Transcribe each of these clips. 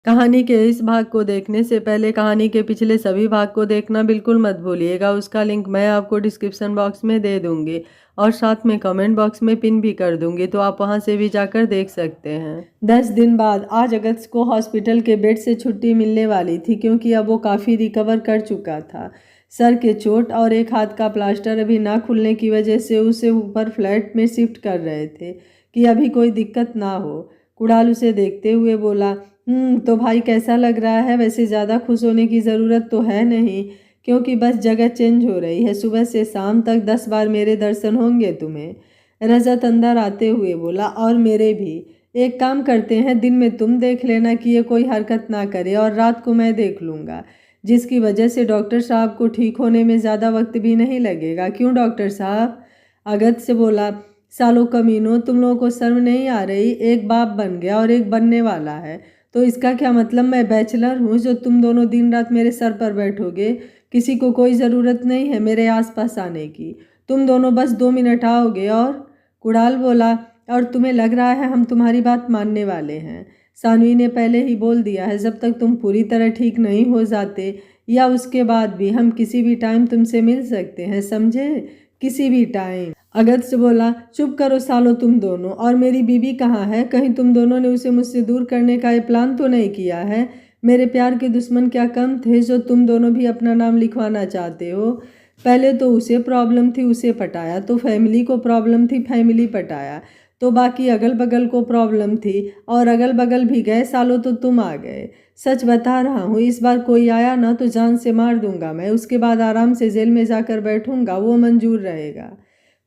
कहानी के इस भाग को देखने से पहले कहानी के पिछले सभी भाग को देखना बिल्कुल मत भूलिएगा। उसका लिंक मैं आपको डिस्क्रिप्शन बॉक्स में दे दूंगी और साथ में कमेंट बॉक्स में पिन भी कर दूंगी, तो आप वहां से भी जाकर देख सकते हैं। 10 दिन बाद आज अगस्त को हॉस्पिटल के बेड से छुट्टी मिलने वाली थी, क्योंकि अब वो काफ़ी रिकवर कर चुका था। सर के चोट और एक हाथ का प्लास्टर अभी ना खुलने की वजह से उसे ऊपर फ्लैट में शिफ्ट कर रहे थे कि अभी कोई दिक्कत ना हो। कुणाल उसे देखते हुए बोला, तो भाई कैसा लग रहा है? वैसे ज़्यादा खुश होने की ज़रूरत तो है नहीं, क्योंकि बस जगह चेंज हो रही है। सुबह से शाम तक 10 बार मेरे दर्शन होंगे तुम्हें। रजत अंदर आते हुए बोला, और मेरे भी। एक काम करते हैं, दिन में तुम देख लेना कि ये कोई हरकत ना करे, और रात को मैं देख लूँगा, जिसकी वजह से डॉक्टर साहब को ठीक होने में ज़्यादा वक्त भी नहीं लगेगा। क्यों डॉक्टर साहब? अगस्त से बोला, सालों कमीनों, तुम लोगों को शर्म नहीं आ रही? एक बाप बन गया और एक बनने वाला है, तो इसका क्या मतलब मैं बैचलर हूँ जो तुम दोनों दिन रात मेरे सर पर बैठोगे? किसी को कोई ज़रूरत नहीं है मेरे आसपास आने की। तुम दोनों बस 2 मिनट आओगे और। कुणाल बोला, और तुम्हें लग रहा है हम तुम्हारी बात मानने वाले हैं? सानवी ने पहले ही बोल दिया है, जब तक तुम पूरी तरह ठीक नहीं हो जाते या उसके बाद भी हम किसी भी टाइम तुमसे मिल सकते हैं, समझे? किसी भी टाइम। अगस्त बोला, चुप करो सालो तुम दोनों। और मेरी बीबी कहाँ है? कहीं तुम दोनों ने उसे मुझसे दूर करने का ये प्लान तो नहीं किया है? मेरे प्यार के दुश्मन क्या कम थे जो तुम दोनों भी अपना नाम लिखवाना चाहते हो? पहले तो उसे प्रॉब्लम थी, उसे पटाया, तो फैमिली को प्रॉब्लम थी, फैमिली पटाया, तो बाकी अगल बगल को प्रॉब्लम थी, और अगल बगल भी गए सालों तो तुम आ गए। सच बता रहा हूँ, इस बार कोई आया ना तो जान से मार दूंगा मैं, उसके बाद आराम से जेल में जाकर बैठूंगा, वो मंजूर रहेगा।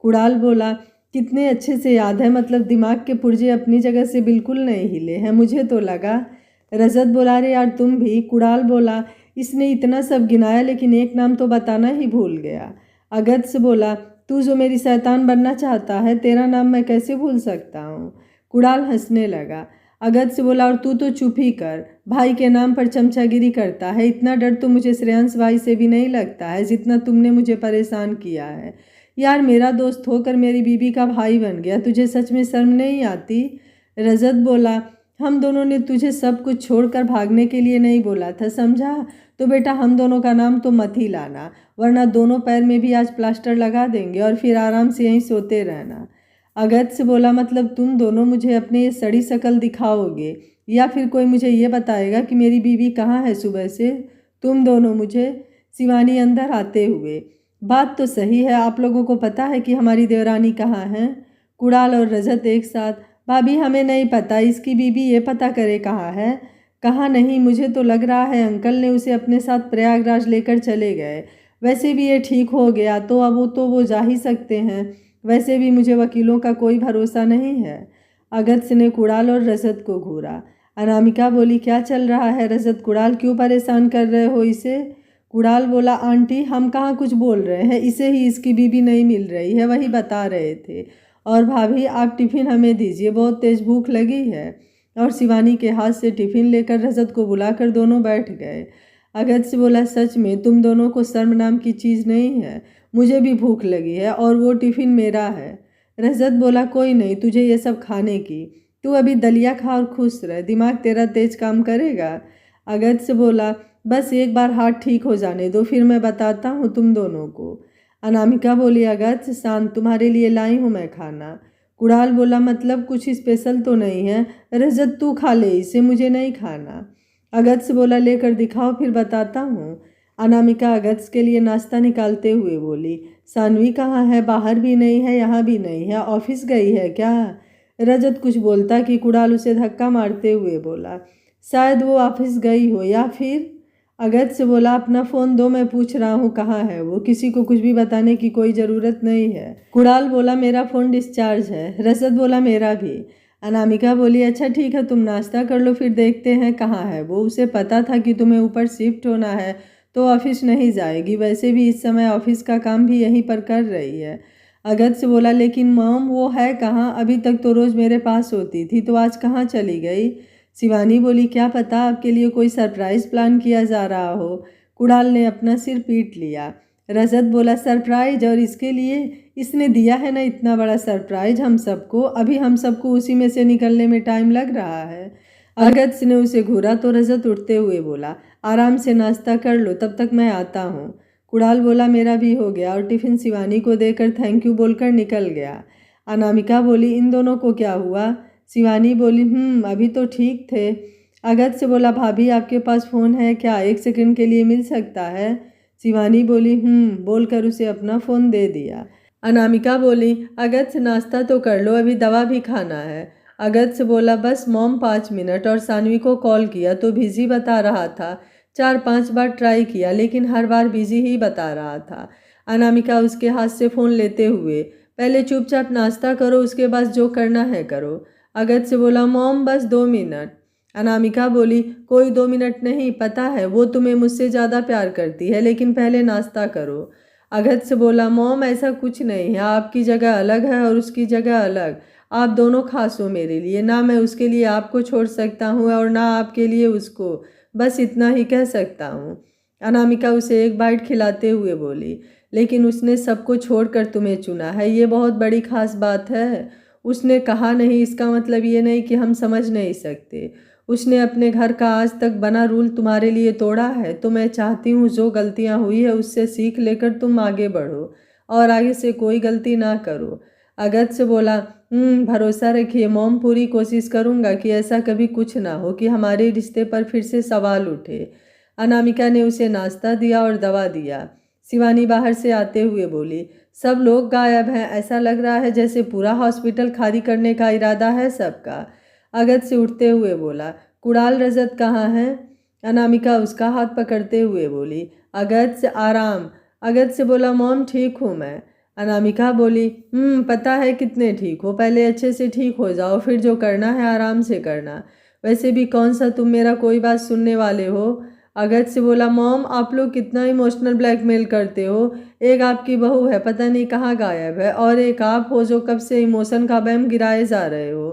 कुणाल बोला, कितने अच्छे से याद है, मतलब दिमाग के पुर्जे अपनी जगह से बिल्कुल नहीं हिले हैं, मुझे तो लगा। रजत बोला, अरे यार तुम भी। कुणाल बोला, इसने इतना सब गिनाया लेकिन एक नाम तो बताना ही भूल गया। अगस्त बोला, तू जो मेरी शैतान बनना चाहता है, तेरा नाम मैं कैसे भूल सकता हूँ? कुणाल हंसने लगा। अगस्त बोला, और तू तो चुप ही कर, भाई के नाम पर चमचागिरी करता है। इतना डर तो मुझे श्रेयांश भाई से भी नहीं लगता है जितना तुमने मुझे परेशान किया है। यार मेरा दोस्त होकर मेरी बीबी का भाई बन गया, तुझे सच में शर्म नहीं आती? रजत बोला, हम दोनों ने तुझे सब कुछ छोड़कर भागने के लिए नहीं बोला था, समझा? तो बेटा हम दोनों का नाम तो मत ही लाना, वरना दोनों पैर में भी आज प्लास्टर लगा देंगे और फिर आराम से यहीं सोते रहना। अगस्त से बोला, मतलब तुम दोनों मुझे अपनी ये सड़ी शक्ल दिखाओगे या फिर कोई मुझे ये बताएगा कि मेरी बीवी कहाँ है सुबह से? तुम दोनों मुझे। शिवानी अंदर आते हुए, बात तो सही है, आप लोगों को पता है कि हमारी देवरानी कहाँ है? कुणाल और रजत एक साथ, भाभी हमें नहीं पता, इसकी बीबी ये पता करे कहाँ है। कहाँ नहीं, मुझे तो लग रहा है अंकल ने उसे अपने साथ प्रयागराज लेकर चले गए। वैसे भी ये ठीक हो गया तो अब वो जा ही सकते हैं। वैसे भी मुझे वकीलों का कोई भरोसा नहीं है। अगस्त ने कुणाल और रजत को घूरा। अनामिका बोली, क्या चल रहा है रजत? कुणाल क्यों परेशान कर रहे हो इसे? कुणाल बोला, आंटी हम कहाँ कुछ बोल रहे हैं, इसे ही इसकी बीबी नहीं मिल रही है, वही बता रहे थे। और भाभी आप टिफ़िन हमें दीजिए, बहुत तेज़ भूख लगी है। और शिवानी के हाथ से टिफ़िन लेकर रजत को बुलाकर दोनों बैठ गए। अगस्त से बोला, सच में तुम दोनों को शर्म नाम की चीज़ नहीं है? मुझे भी भूख लगी है और वो टिफ़िन मेरा है। रजत बोला, कोई नहीं तुझे ये सब खाने की, तू अभी दलिया खा और खुश रह, दिमाग तेरा तेज काम करेगा। अगस्त से बोला, बस एक बार हाथ ठीक हो जाने दो, फिर मैं बताता हूँ तुम दोनों को। अनामिका बोली, अगस्त शांत, तुम्हारे लिए लाई हूँ मैं खाना। कुणाल बोला, मतलब कुछ स्पेशल तो नहीं है? रजत तू खा ले इसे, मुझे नहीं खाना। अगस्त बोला, लेकर दिखाओ फिर बताता हूँ। अनामिका अगस्त के लिए नाश्ता निकालते हुए बोली, सानवी कहाँ है? बाहर भी नहीं है, यहाँ भी नहीं है, ऑफिस गई है क्या? रजत कुछ बोलता कि कुणाल उसे धक्का मारते हुए बोला, शायद वो ऑफिस गई हो, या फिर। अगस्त से बोला, अपना फ़ोन दो, मैं पूछ रहा हूँ कहाँ है वो, किसी को कुछ भी बताने की कोई ज़रूरत नहीं है। कुणाल बोला, मेरा फ़ोन डिस्चार्ज है। रजत बोला, मेरा भी। अनामिका बोली, अच्छा ठीक है, तुम नाश्ता कर लो, फिर देखते हैं कहाँ है वो। उसे पता था कि तुम्हें ऊपर शिफ्ट होना है तो ऑफिस नहीं जाएगी, वैसे भी इस समय ऑफिस का काम भी यहीं पर कर रही है। अगस्त से बोला, लेकिन मॉम वो है कहाँ? अभी तक तो रोज़ मेरे पास होती थी, तो आज कहाँ चली गई? शिवानी बोली, क्या पता आपके लिए कोई सरप्राइज़ प्लान किया जा रहा हो। कुणाल ने अपना सिर पीट लिया। रजत बोला, सरप्राइज? और इसके लिए? इसने दिया है ना इतना बड़ा सरप्राइज हम सबको, अभी हम सबको उसी में से निकलने में टाइम लग रहा है। अगत्य ने उसे घूरा तो रजत उठते हुए बोला, आराम से नाश्ता कर लो, तब तक मैं आता हूँ। कुणाल बोला, मेरा भी हो गया, और टिफिन शिवानी को देकर थैंक यू बोलकर निकल गया। अनामिका बोली, इन दोनों को क्या हुआ? शिवानी बोली, अभी तो ठीक थे। अगत्य बोला, भाभी आपके पास फ़ोन है क्या? 1 सेकंड के लिए मिल सकता है? शिवानी बोली, बोलकर उसे अपना फ़ोन दे दिया। अनामिका बोली, अगत्य नाश्ता तो कर लो, अभी दवा भी खाना है। अगत्य बोला, बस मॉम 5 मिनट। और सानवी को कॉल किया तो बिजी बता रहा था। 4-5 बार ट्राई किया लेकिन हर बार बिजी ही बता रहा था। अनामिका उसके हाथ से फ़ोन लेते हुए, पहले चुपचाप नाश्ता करो, उसके बाद जो करना है करो। अगत्य बोला, मॉम बस 2 मिनट। अनामिका बोली, कोई 2 मिनट नहीं, पता है वो तुम्हें मुझसे ज़्यादा प्यार करती है, लेकिन पहले नाश्ता करो। अगत्य बोला, मॉम ऐसा कुछ नहीं है, आपकी जगह अलग है और उसकी जगह अलग। आप दोनों खास हो मेरे लिए, ना मैं उसके लिए आपको छोड़ सकता हूँ और ना आपके लिए उसको, बस इतना ही कह सकता हूँ। अनामिका उसे एक बाइट खिलाते हुए बोली, लेकिन उसने सबको छोड़कर तुम्हें चुना है, ये बहुत बड़ी खास बात है। उसने कहा नहीं, इसका मतलब ये नहीं कि हम समझ नहीं सकते। उसने अपने घर का आज तक बना रूल तुम्हारे लिए तोड़ा है, तो मैं चाहती हूँ जो गलतियाँ हुई है उससे सीख लेकर तुम आगे बढ़ो और आगे से कोई गलती ना करो। अगत्य बोला, भरोसा रखिए मॉम, पूरी कोशिश करूँगा कि ऐसा कभी कुछ ना हो कि हमारे रिश्ते पर फिर से सवाल उठे। अनामिका ने उसे नाश्ता दिया और दवा दिया। शिवानी बाहर से आते हुए बोली, सब लोग गायब हैं, ऐसा लग रहा है जैसे पूरा हॉस्पिटल खाली करने का इरादा है सबका। अगत्य से उठते हुए बोला, कुणाल रजत कहाँ हैं? अनामिका उसका हाथ पकड़ते हुए बोली, अगत्य आराम। अगत्य से बोला, मॉम ठीक हूँ मैं। अनामिका बोली, पता है कितने ठीक हो, पहले अच्छे से ठीक हो जाओ, फिर जो करना है आराम से करना। वैसे भी कौन सा तुम मेरा कोई बात सुनने वाले हो? अगत्य से बोला, मॉम आप लोग कितना इमोशनल ब्लैकमेल करते हो। एक आपकी बहू है, पता नहीं कहाँ गायब है, और एक आप हो जो कब से इमोशन का बैम गिराए जा रहे हो।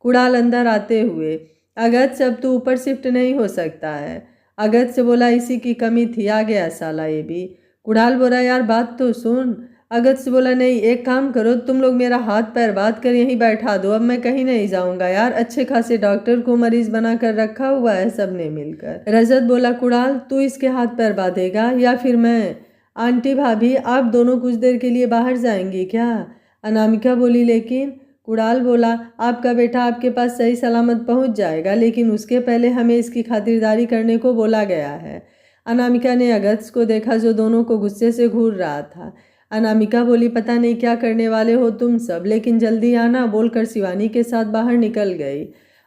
कुणाल अंदर आते हुए, अगत्य अब तो ऊपर शिफ्ट नहीं हो सकता है। अगत्य से बोला, इसी की कमी थी, आ गया साला ये भी। कुणाल बोला, यार बात तो सुन। अगत्य से बोला, नहीं एक काम करो, तुम लोग मेरा हाथ पैर बात कर यहीं बैठा दो, अब मैं कहीं नहीं जाऊंगा यार, अच्छे खासे डॉक्टर को मरीज बना कर रखा हुआ है सबने मिलकर। रजत बोला, कुणाल तू इसके हाथ पैर बांधेगा या फिर मैं? आंटी भाभी आप दोनों कुछ देर के लिए बाहर जाएंगी क्या? अनामिका बोली, लेकिन। कुणाल बोला, आपका बेटा आपके पास सही सलामत पहुंच जाएगा, लेकिन उसके पहले हमें इसकी खातिरदारी करने को बोला गया है। अनामिका ने अगत्य को देखा जो दोनों को गुस्से से घूर रहा था। अनामिका बोली, पता नहीं क्या करने वाले हो तुम सब, लेकिन जल्दी आना, बोलकर शिवानी के साथ बाहर निकल गई।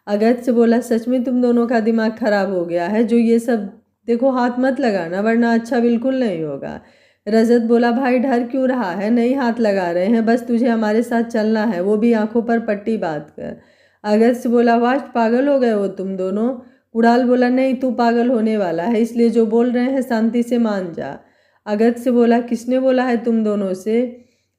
अगत्य बोला, सच में तुम दोनों का दिमाग खराब हो गया है जो ये सब, देखो हाथ मत लगाना वरना अच्छा बिल्कुल नहीं होगा। रजत बोला, भाई डर क्यों रहा है, नहीं हाथ लगा रहे हैं, बस तुझे हमारे साथ चलना है, वो भी आंखों पर पट्टी बांध कर। अगत्य बोला, वाह पागल हो गए हो तुम दोनों? कुणाल बोला, नहीं तू पागल होने वाला है, इसलिए जो बोल रहे हैं शांति से मान जा। अगत्य से बोला, किसने बोला है तुम दोनों से?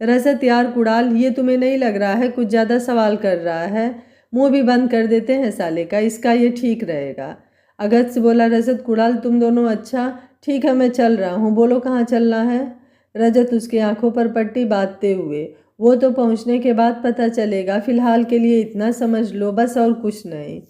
रजत, यार कुणाल ये तुम्हें नहीं लग रहा है कुछ ज़्यादा सवाल कर रहा है? मुंह भी बंद कर देते हैं साले का, इसका ये ठीक रहेगा। अगत्य से बोला, रजत कुणाल तुम दोनों, अच्छा ठीक है मैं चल रहा हूँ, बोलो कहाँ चलना है? रजत उसके आंखों पर पट्टी बांधते हुए, वो तो पहुँचने के बाद पता चलेगा, फिलहाल के लिए इतना समझ लो बस, और कुछ नहीं।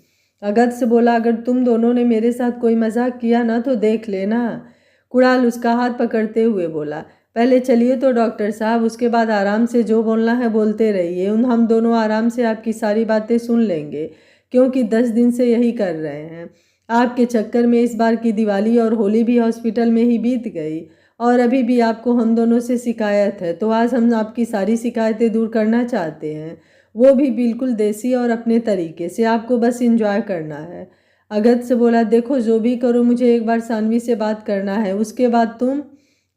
अगत्य से बोला, अगर तुम दोनों ने मेरे साथ कोई मजाक किया ना तो देख लेना। कुणाल उसका हाथ पकड़ते हुए बोला, पहले चलिए तो डॉक्टर साहब, उसके बाद आराम से जो बोलना है बोलते रहिए, हम दोनों आराम से आपकी सारी बातें सुन लेंगे, क्योंकि 10 दिन से यही कर रहे हैं। आपके चक्कर में इस बार की दिवाली और होली भी हॉस्पिटल में ही बीत गई, और अभी भी आपको हम दोनों से शिकायत है, तो आज हम आपकी सारी शिकायतें दूर करना चाहते हैं, वो भी बिल्कुल देसी और अपने तरीके से, आपको बस इंजॉय करना है। अगत्य से बोला, देखो जो भी करो मुझे एक बार सानवी से बात करना है, उसके बाद तुम।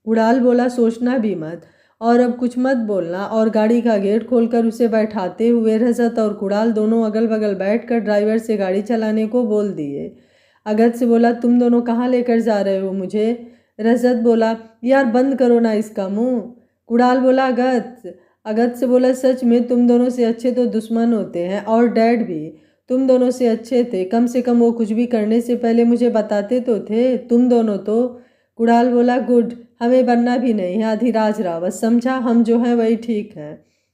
उड़ाल बोला, सोचना भी मत और अब कुछ मत बोलना, और गाड़ी का गेट खोलकर उसे बैठाते हुए रजत और कुणाल दोनों अगल बगल बैठकर ड्राइवर से गाड़ी चलाने को बोल दिए। अगत्य से बोला, तुम दोनों कहाँ लेकर जा रहे हो मुझे? रजत बोला, यार बंद करो ना इसका मुंह। कुणाल बोला, अगत्य से बोला, सच में तुम दोनों से अच्छे तो दुश्मन होते हैं, और डैड भी तुम दोनों से अच्छे थे, कम से कम वो कुछ भी करने से पहले मुझे बताते तो थे तुम दोनों तो। कुणाल बोला, गुड, हमें बनना भी नहीं है अधिराज रावत, समझा, हम जो हैं वही ठीक है।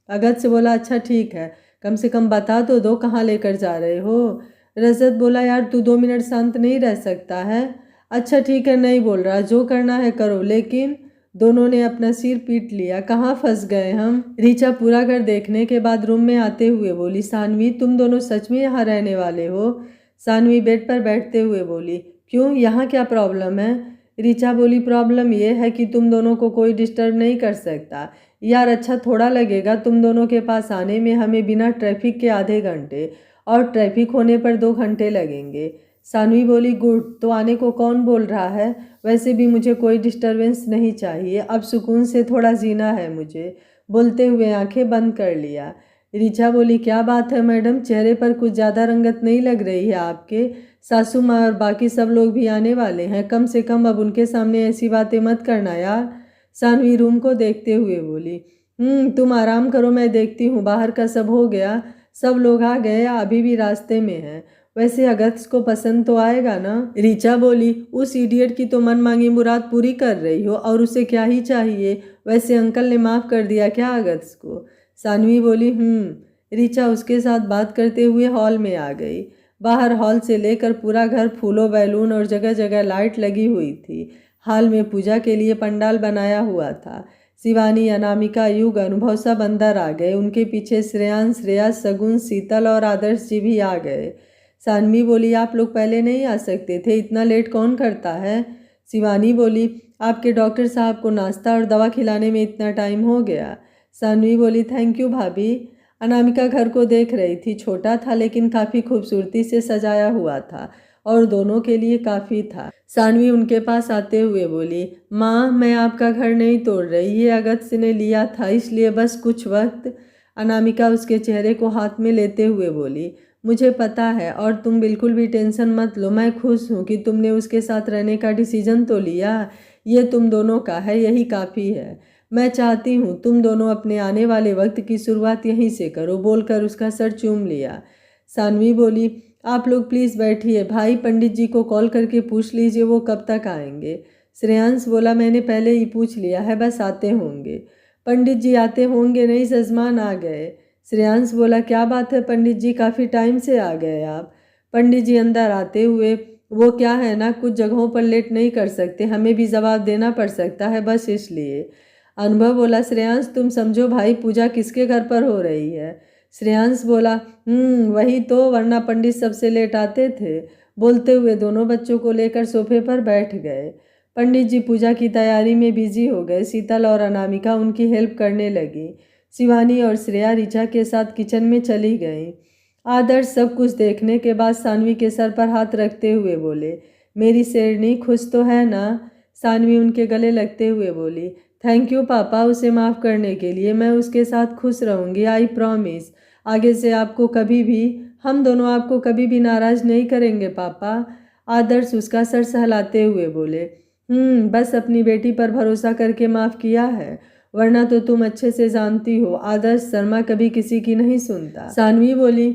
अगत्य से बोला, अच्छा ठीक है, कम से कम बता तो दो कहाँ लेकर जा रहे हो? रजत बोला, यार तू 2 मिनट शांत नहीं रह सकता है? अच्छा ठीक है, नहीं बोल रहा, जो करना है करो। लेकिन दोनों ने अपना सिर पीट लिया। कहाँ फंस गए हम? ऋचा पूरा घर देखने के बाद रूम में आते हुए बोली, सानवी तुम दोनों सच में यहाँ रहने वाले हो? सानवी बेड पर बैठते हुए बोली, क्यों, यहाँ क्या प्रॉब्लम है? ऋचा बोली, प्रॉब्लम ये है कि तुम दोनों को कोई डिस्टर्ब नहीं कर सकता। यार अच्छा थोड़ा लगेगा तुम दोनों के पास आने में, हमें बिना ट्रैफिक के आधे घंटे और ट्रैफिक होने पर 2 घंटे लगेंगे। सानवी बोली, गुड, तो आने को कौन बोल रहा है? वैसे भी मुझे कोई डिस्टरबेंस नहीं चाहिए, अब सुकून से थोड़ा जीना है मुझे। बोलते हुए आंखें बंद कर लिया। ऋचा बोली, क्या बात है मैडम, चेहरे पर कुछ ज़्यादा रंगत नहीं लग रही है आपके? सासू माँ और बाकी सब लोग भी आने वाले हैं, कम से कम अब उनके सामने ऐसी बातें मत करना यार। सानवी रूम को देखते हुए बोली, तुम आराम करो, मैं देखती हूँ बाहर का सब हो गया, सब लोग आ गए या अभी भी रास्ते में हैं? वैसे अगस्त को पसंद तो आएगा ना? ऋचा बोली, उस इडियट की तो मन मांगी मुराद पूरी कर रही हो, और उसे क्या ही चाहिए? वैसे अंकल ने माफ़ कर दिया क्या अगस्त को? सानवी बोली, ऋचा उसके साथ बात करते हुए हॉल में आ गई। बाहर हॉल से लेकर पूरा घर फूलों, बैलून और जगह जगह लाइट लगी हुई थी। हॉल में पूजा के लिए पंडाल बनाया हुआ था। शिवानी, अनामिका, युग, अनुभव सब अंदर आ गए। उनके पीछे श्रेयांश, श्रेया, सगुन, शीतल और आदर्श जी भी आ गए। सानवी बोली, आप लोग पहले नहीं आ सकते थे? इतना लेट कौन करता है? शिवानी बोली, आपके डॉक्टर साहब को नाश्ता और दवा खिलाने में इतना टाइम हो गया। सानवी बोली, थैंक यू भाभी। अनामिका घर को देख रही थी। छोटा था लेकिन काफ़ी खूबसूरती से सजाया हुआ था और दोनों के लिए काफ़ी था। सानवी उनके पास आते हुए बोली, माँ मैं आपका घर नहीं तोड़ रही, ये अगस्त ने लिया था, इसलिए बस कुछ वक्त। अनामिका उसके चेहरे को हाथ में लेते हुए बोली, मुझे पता है और तुम बिल्कुल भी टेंशन मत लो, मैं खुश हूँ कि तुमने उसके साथ रहने का डिसीजन तो लिया। ये तुम दोनों का है, यही काफ़ी है। मैं चाहती हूँ तुम दोनों अपने आने वाले वक्त की शुरुआत यहीं से करो, बोलकर उसका सर चूम लिया। सानवी बोली, आप लोग प्लीज़ बैठिए, भाई पंडित जी को कॉल करके पूछ लीजिए वो कब तक आएंगे। श्रेयांश बोला, मैंने पहले ही पूछ लिया है, बस आते होंगे। पंडित जी आते होंगे नहीं, जजमान आ गए। श्रेयांश बोला, क्या बात है पंडित जी, काफ़ी टाइम से आ गए आप। पंडित जी अंदर आते हुए, वो क्या है ना, कुछ जगहों पर लेट नहीं कर सकते, हमें भी जवाब देना पड़ सकता है, बस इसलिए। अनुभव बोला, श्रेयांश तुम समझो भाई, पूजा किसके घर पर हो रही है? श्रेयांश बोला, वही तो, वरना पंडित सबसे लेट आते थे। बोलते हुए दोनों बच्चों को लेकर सोफे पर बैठ गए। पंडित जी पूजा की तैयारी में बिजी हो गए। शीतल और अनामिका उनकी हेल्प करने लगी। शिवानी और श्रेया ऋचा के साथ किचन में चली गईं। आदर्श सब कुछ देखने के बाद सानवी के सर पर हाथ रखते हुए बोले, मेरी शेरनी खुश तो है ना? सानवी उनके गले लगते हुए बोली, थैंक यू पापा उसे माफ़ करने के लिए, मैं उसके साथ खुश रहूँगी, आई प्रॉमिस। आगे से आपको कभी भी, हम दोनों आपको कभी भी नाराज़ नहीं करेंगे पापा। आदर्श उसका सर सहलाते हुए बोले, बस अपनी बेटी पर भरोसा करके माफ़ किया है, वरना तो तुम अच्छे से जानती हो आदर्श शर्मा कभी किसी की नहीं सुनता। सानवी बोली,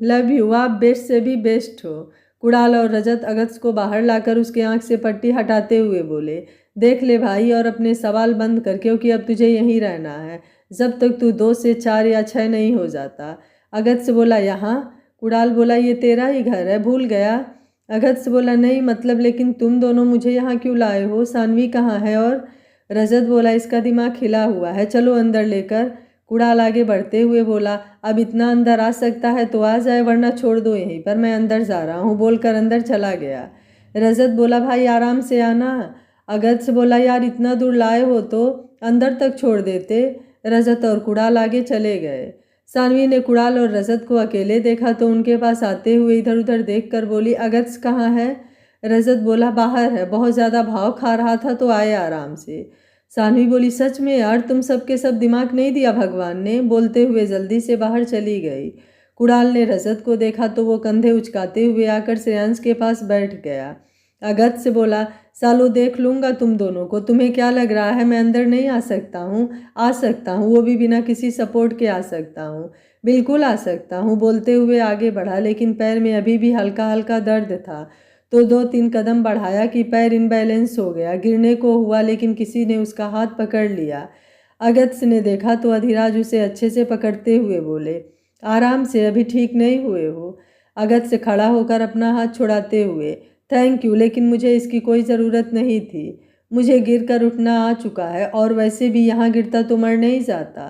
लव यू, आप बेस्ट से भी बेस्ट हो। कुणाल और रजत अगस्त को बाहर लाकर उसके आंख से पट्टी हटाते हुए बोले, देख ले भाई और अपने सवाल बंद कर, क्योंकि अब तुझे यहीं रहना है जब तक तू 2 से 4 या 6 नहीं हो जाता। अगस्त बोला, यहाँ? कुणाल बोला, ये तेरा ही घर है, भूल गया? अगस्त बोला, नहीं मतलब, लेकिन तुम दोनों मुझे यहाँ क्यों लाए हो? सानवी कहाँ है? और रजत बोला, इसका दिमाग खिला हुआ है, चलो अंदर लेकर। कुणाल आगे बढ़ते हुए बोला, अब इतना अंदर आ सकता है तो आ जाए, वरना छोड़ दो यहीं पर, मैं अंदर जा रहा हूँ, बोलकर अंदर चला गया। रजत बोला, भाई आराम से आना। अगस्त बोला, यार इतना दूर लाए हो तो अंदर तक छोड़ देते। रजत और कुणाल आगे चले गए। सानवी ने कुणाल और रजत को अकेले देखा तो उनके पास आते हुए इधर उधर देखकर बोली, अगस्त कहाँ है? रजत बोला, बाहर है, बहुत ज़्यादा भाव खा रहा था तो आए आराम से। सानवी बोली, सच में यार, तुम सबके सब दिमाग नहीं दिया भगवान ने? बोलते हुए जल्दी से बाहर चली गई। कुणाल ने रजत को देखा तो वो कंधे उचकाते हुए आकर श्रेयांश के पास बैठ गया। अगस्त से बोला, सालो देख लूँगा तुम दोनों को, तुम्हें क्या लग रहा है मैं अंदर नहीं आ सकता हूँ? आ सकता हूँ, वो भी बिना किसी सपोर्ट के आ सकता हूँ, बिल्कुल आ सकता हूँ। बोलते हुए आगे बढ़ा, लेकिन पैर में अभी भी हल्का हल्का दर्द था तो 2-3 कदम बढ़ाया कि पैर इनबैलेंस हो गया, गिरने को हुआ, लेकिन किसी ने उसका हाथ पकड़ लिया। अगस्त ने देखा तो अधिराज उसे अच्छे से पकड़ते हुए बोले, आराम से, अभी ठीक नहीं हुए हो। अगस्त से खड़ा होकर अपना हाथ छुड़ाते हुए, थैंक यू, लेकिन मुझे इसकी कोई ज़रूरत नहीं थी। मुझे गिर कर उठना आ चुका है और वैसे भी यहाँ गिरता तो मर नहीं जाता।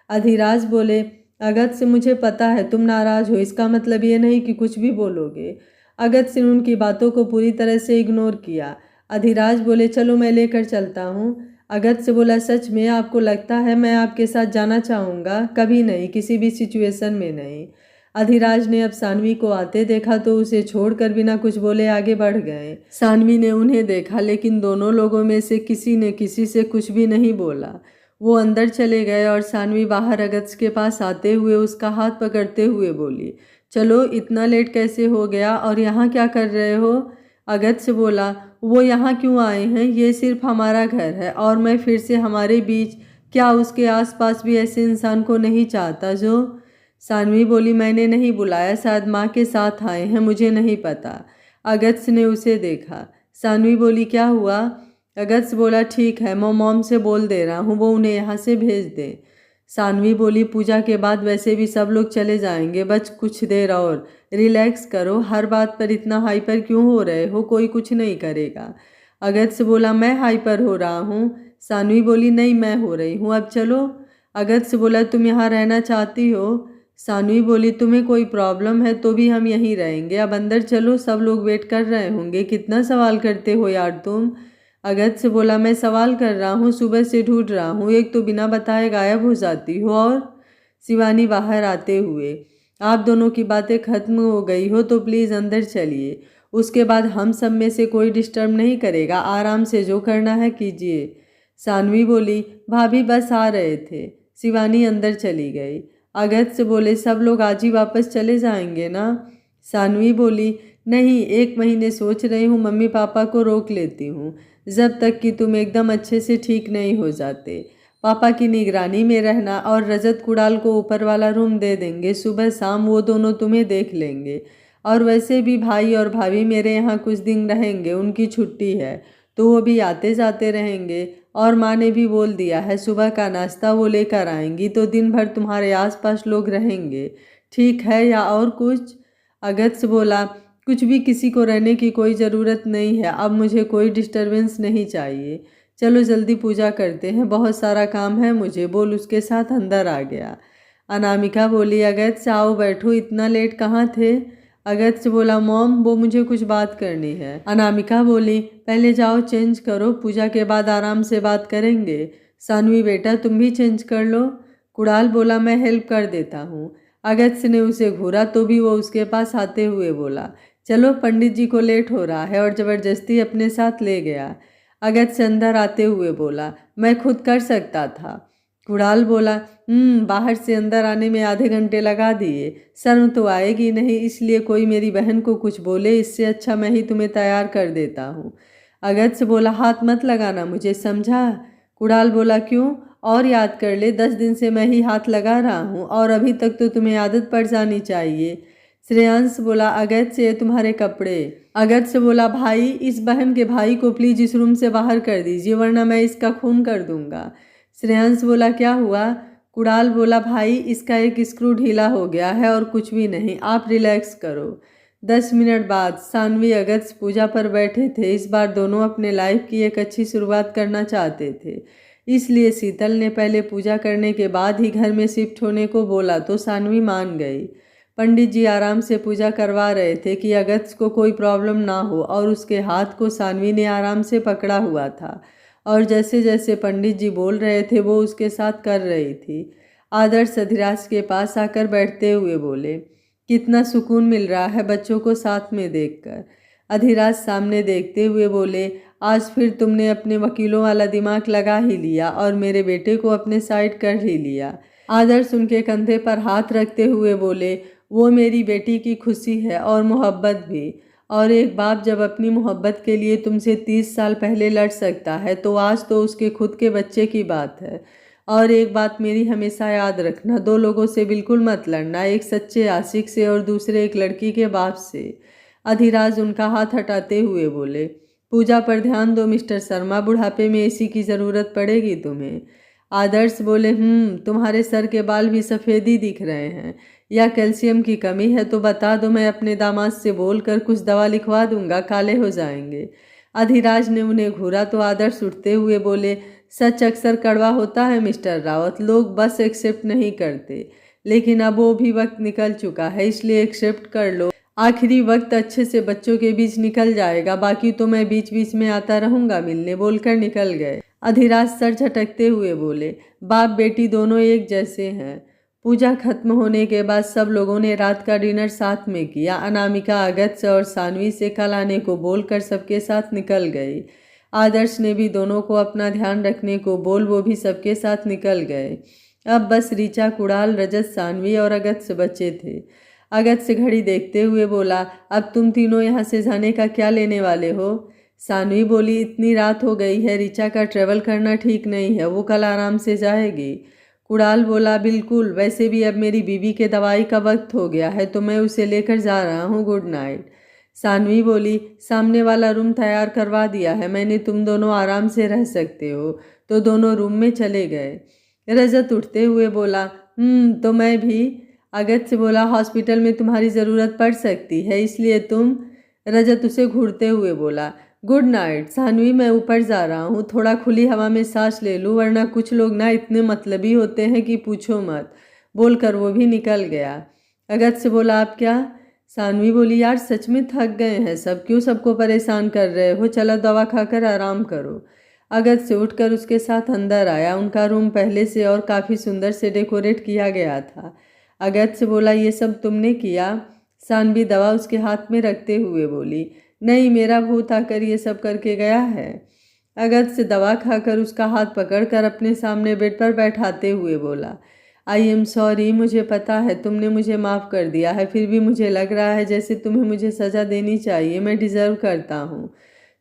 अधिराज बोले, अगस्त से मुझे पता है तुम नाराज़ हो, इसका मतलब ये नहीं कि कुछ भी बोलोगे। अगस्त ने उनकी बातों को पूरी तरह से इग्नोर किया। अधिराज बोले, चलो मैं लेकर चलता हूँ। अगस्त से बोला, सच में आपको लगता है मैं आपके साथ जाना चाहूँगा? कभी नहीं, किसी भी सिचुएशन में नहीं। अधिराज ने अब सानवी को आते देखा तो उसे छोड़कर बिना कुछ बोले आगे बढ़ गए। सानवी ने उन्हें देखा, लेकिन दोनों लोगों में से किसी ने किसी से कुछ भी नहीं बोला। वो अंदर चले गए और सानवी बाहर अगस्त के पास आते हुए उसका हाथ पकड़ते हुए बोली, चलो, इतना लेट कैसे हो गया और यहाँ क्या कर रहे हो? अगस्त से बोला, वो यहाँ क्यों आए हैं? ये सिर्फ हमारा घर है और मैं फिर से हमारे बीच, क्या उसके आसपास भी ऐसे इंसान को नहीं चाहता जो? सानवी बोली, मैंने नहीं बुलाया, शायद माँ के साथ आए हैं, मुझे नहीं पता। अगस्त ने उसे देखा। सानवी बोली, क्या हुआ? अगस्त बोला, ठीक है, मैं मॉम से बोल दे रहा हूँ, वो उन्हें यहाँ से भेज दे। सानवी बोली, पूजा के बाद वैसे भी सब लोग चले जाएंगे, बस कुछ देर और रिलैक्स करो, हर बात पर इतना हाइपर क्यों हो रहे हो? कोई कुछ नहीं करेगा। अगस्त बोला, मैं हाइपर हो रहा हूँ? सानवी बोली, नहीं, मैं हो रही हूँ, अब चलो। अगस्त बोला, तुम यहाँ रहना चाहती हो? सानवी बोली, तुम्हें कोई प्रॉब्लम है तो भी हम यहीं रहेंगे, अब अंदर चलो, सब लोग वेट कर रहे होंगे। कितना सवाल करते हो यार तुम? अगस्त से बोला, मैं सवाल कर रहा हूँ, सुबह से ढूंढ रहा हूँ, एक तो बिना बताए गायब हो जाती हो। और शिवानी बाहर आते हुए, आप दोनों की बातें खत्म हो गई हो तो प्लीज़ अंदर चलिए, उसके बाद हम सब में से कोई डिस्टर्ब नहीं करेगा, आराम से जो करना है कीजिए। सानवी बोली, भाभी बस आ रहे थे। शिवानी अंदर चली गई। अगस्त से बोले, सब लोग आज ही वापस चले जाएंगे ना? सानवी बोली, नहीं, 1 महीने सोच रही हूँ मम्मी पापा को रोक लेती हूँ, जब तक कि तुम एकदम अच्छे से ठीक नहीं हो जाते। पापा की निगरानी में रहना और रजत कुड़ाल को ऊपर वाला रूम दे देंगे, सुबह शाम वो दोनों तुम्हें देख लेंगे। और वैसे भी भाई और भाभी मेरे यहाँ कुछ दिन रहेंगे, उनकी छुट्टी है तो वो भी आते जाते रहेंगे। और माँ ने भी बोल दिया है सुबह का नाश्ता वो लेकर आएंगी, तो दिन भर तुम्हारे आसपास लोग रहेंगे, ठीक है या और कुछ? अगस्त बोला, कुछ भी, किसी को रहने की कोई ज़रूरत नहीं है, अब मुझे कोई डिस्टरबेंस नहीं चाहिए। चलो जल्दी पूजा करते हैं, बहुत सारा काम है मुझे, बोल उसके साथ अंदर आ गया। अनामिका बोली, अगस्त आओ बैठो, इतना लेट कहाँ थे? अगस्त बोला, मॉम वो मुझे कुछ बात करनी है। अनामिका बोली, पहले जाओ चेंज करो, पूजा के बाद आराम से बात करेंगे। सानवी बेटा तुम भी चेंज कर लो। कुणाल बोला, मैं हेल्प कर देता हूँ। अगस्त ने उसे घूरा तो भी वो उसके पास आते हुए बोला, चलो पंडित जी को लेट हो रहा है, और ज़बरदस्ती अपने साथ ले गया। अगस्त अंदर आते हुए बोला, मैं खुद कर सकता था। कुणाल बोला, बाहर से अंदर आने में आधे घंटे लगा दिए, शर्म तो आएगी नहीं, इसलिए कोई मेरी बहन को कुछ बोले, इससे अच्छा मैं ही तुम्हें तैयार कर देता हूँ। अगस्त बोला, हाथ मत लगाना मुझे, समझा? कुणाल बोला, क्यों? और याद कर ले, 10 दिन से मैं ही हाथ लगा रहा हूँ और अभी तक तो तुम्हें आदत पड़ जानी चाहिए। श्रेयांश बोला, अगस्त से तुम्हारे कपड़े। अगस्त से बोला, भाई इस बहन के भाई को प्लीज इस रूम से बाहर कर दीजिए, वरना मैं इसका खून कर दूंगा। श्रेयांश बोला, क्या हुआ? कुणाल बोला, भाई इसका एक स्क्रू ढीला हो गया है और कुछ भी नहीं, आप रिलैक्स करो। 10 मिनट बाद सानवी अगस्त पूजा पर बैठे थे। इस बार दोनों अपने लाइफ की एक अच्छी शुरुआत करना चाहते थे, इसलिए शीतल ने पहले पूजा करने के बाद ही घर में शिफ्ट होने को बोला तो सानवी मान गई। पंडित जी आराम से पूजा करवा रहे थे कि अगस्त को कोई प्रॉब्लम ना हो, और उसके हाथ को सानवी ने आराम से पकड़ा हुआ था और जैसे जैसे पंडित जी बोल रहे थे वो उसके साथ कर रही थी। आदर्श अधिराज के पास आकर बैठते हुए बोले, कितना सुकून मिल रहा है बच्चों को साथ में देखकर। अधिराज सामने देखते हुए बोले, आज फिर तुमने अपने वकीलों वाला दिमाग लगा ही लिया और मेरे बेटे को अपने साइड कर ही लिया। आदर्श उनके कंधे पर हाथ रखते हुए बोले, वो मेरी बेटी की खुशी है और मोहब्बत भी, और एक बाप जब अपनी मोहब्बत के लिए तुमसे 30 साल पहले लड़ सकता है तो आज तो उसके खुद के बच्चे की बात है। और एक बात मेरी हमेशा याद रखना, 2 लोगों से बिल्कुल मत लड़ना, एक सच्चे आशिक से और दूसरे एक लड़की के बाप से। अधिराज उनका हाथ हटाते हुए बोले, पूजा पर ध्यान दो मिस्टर शर्मा, बुढ़ापे में एसी की ज़रूरत पड़ेगी तुम्हें। आदर्श बोले, तुम्हारे सर के बाल भी सफ़ेद ही दिख रहे हैं, या कैल्शियम की कमी है तो बता दो, मैं अपने दामाद से बोलकर कुछ दवा लिखवा दूंगा, काले हो जाएंगे। अधिराज ने उन्हें घूरा तो आदर्श उठते हुए बोले, सच अक्सर कड़वा होता है मिस्टर रावत, लोग बस एक्सेप्ट नहीं करते, लेकिन अब वो भी वक्त निकल चुका है, इसलिए एक्सेप्ट कर लो। आखिरी वक्त अच्छे से बच्चों के बीच निकल जाएगा, बाकी तो मैं बीच बीच में आता रहूंगा मिलने, बोलकर निकल गए। अधिराज सर झटकते हुए बोले, बाप बेटी दोनों एक जैसे हैं। पूजा खत्म होने के बाद सब लोगों ने रात का डिनर साथ में किया। अनामिका अगत्य और सानवी से कल आने को बोलकर सबके साथ निकल गई। आदर्श ने भी दोनों को अपना ध्यान रखने को बोल वो भी सबके साथ निकल गए। अब बस ऋचा, कुणाल, रजत, सानवी और अगत्य बचे थे। अगत्य घड़ी देखते हुए बोला, अब तुम तीनों यहाँ से जाने का क्या लेने वाले हो? सानवी बोली, इतनी रात हो गई है, ऋचा का ट्रेवल करना ठीक नहीं है, वो कल आराम से जाएगी। कुणाल बोला, बिल्कुल, वैसे भी अब मेरी बीवी के दवाई का वक्त हो गया है तो मैं उसे लेकर जा रहा हूँ, गुड नाइट। सानवी बोली, सामने वाला रूम तैयार करवा दिया है मैंने, तुम दोनों आराम से रह सकते हो। तो दोनों रूम में चले गए। रजत उठते हुए बोला, तो मैं भी। अगत्य से बोला, हॉस्पिटल में तुम्हारी ज़रूरत पड़ सकती है, इसलिए तुम। रजत उसे घूरते हुए बोला, गुड नाइट सानवी, मैं ऊपर जा रहा हूँ, थोड़ा खुली हवा में सांस ले लूँ, वरना कुछ लोग ना इतने मतलबी होते हैं कि पूछो मत। बोलकर वो भी निकल गया। अगत्य से बोला, आप क्या? सानवी बोली, यार सच में थक गए हैं सब, क्यों सबको परेशान कर रहे हो, चलो दवा खाकर आराम करो। अगत्य से उठकर उसके साथ अंदर आया। उनका रूम पहले से और काफ़ी सुंदर से डेकोरेट किया गया था। अगत्य से बोला, ये सब तुमने किया? सानवी दवा उसके हाथ में रखते हुए बोली, नहीं, मेरा भूत आकर ये सब करके गया है। अगत्य से दवा खाकर उसका हाथ पकड़कर अपने सामने बेड पर बैठाते हुए बोला, आई एम सॉरी, मुझे पता है तुमने मुझे माफ़ कर दिया है, फिर भी मुझे लग रहा है जैसे तुम्हें मुझे सज़ा देनी चाहिए, मैं डिज़र्व करता हूँ।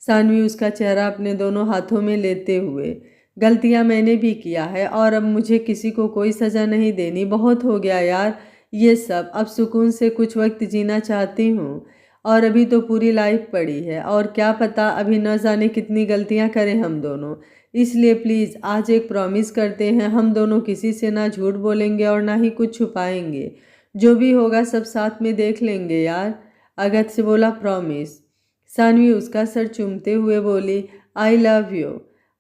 सानवी उसका चेहरा अपने दोनों हाथों में लेते हुए, गलतियाँ मैंने भी किया है और अब मुझे किसी को कोई सज़ा नहीं देनी, बहुत हो गया यार ये सब, अब सुकून से कुछ वक्त जीना चाहती हूँ, और अभी तो पूरी लाइफ पड़ी है और क्या पता अभी न जाने कितनी गलतियाँ करें हम दोनों, इसलिए प्लीज़ आज एक प्रॉमिस करते हैं, हम दोनों किसी से ना झूठ बोलेंगे और ना ही कुछ छुपाएंगे, जो भी होगा सब साथ में देख लेंगे यार। अगत्य से बोला, प्रॉमिस। सानवी उसका सर चूमते हुए बोली, आई लव यू।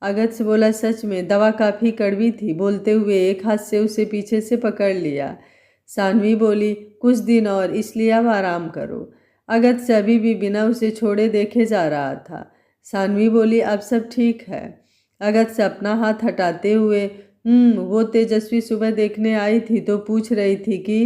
अगत्य से बोला, सच में? दवा काफ़ी कड़वी थी। बोलते हुए एक हाथ से उसे पीछे से पकड़ लिया। सानवी बोली, कुछ दिन और, इसलिए अब आराम करो। अगत्य से अभी भी बिना उसे छोड़े देखे जा रहा था। सानवी बोली, अब सब ठीक है। अगत्य से अपना हाथ हटाते हुए, वो तेजस्वी सुबह देखने आई थी तो पूछ रही थी कि।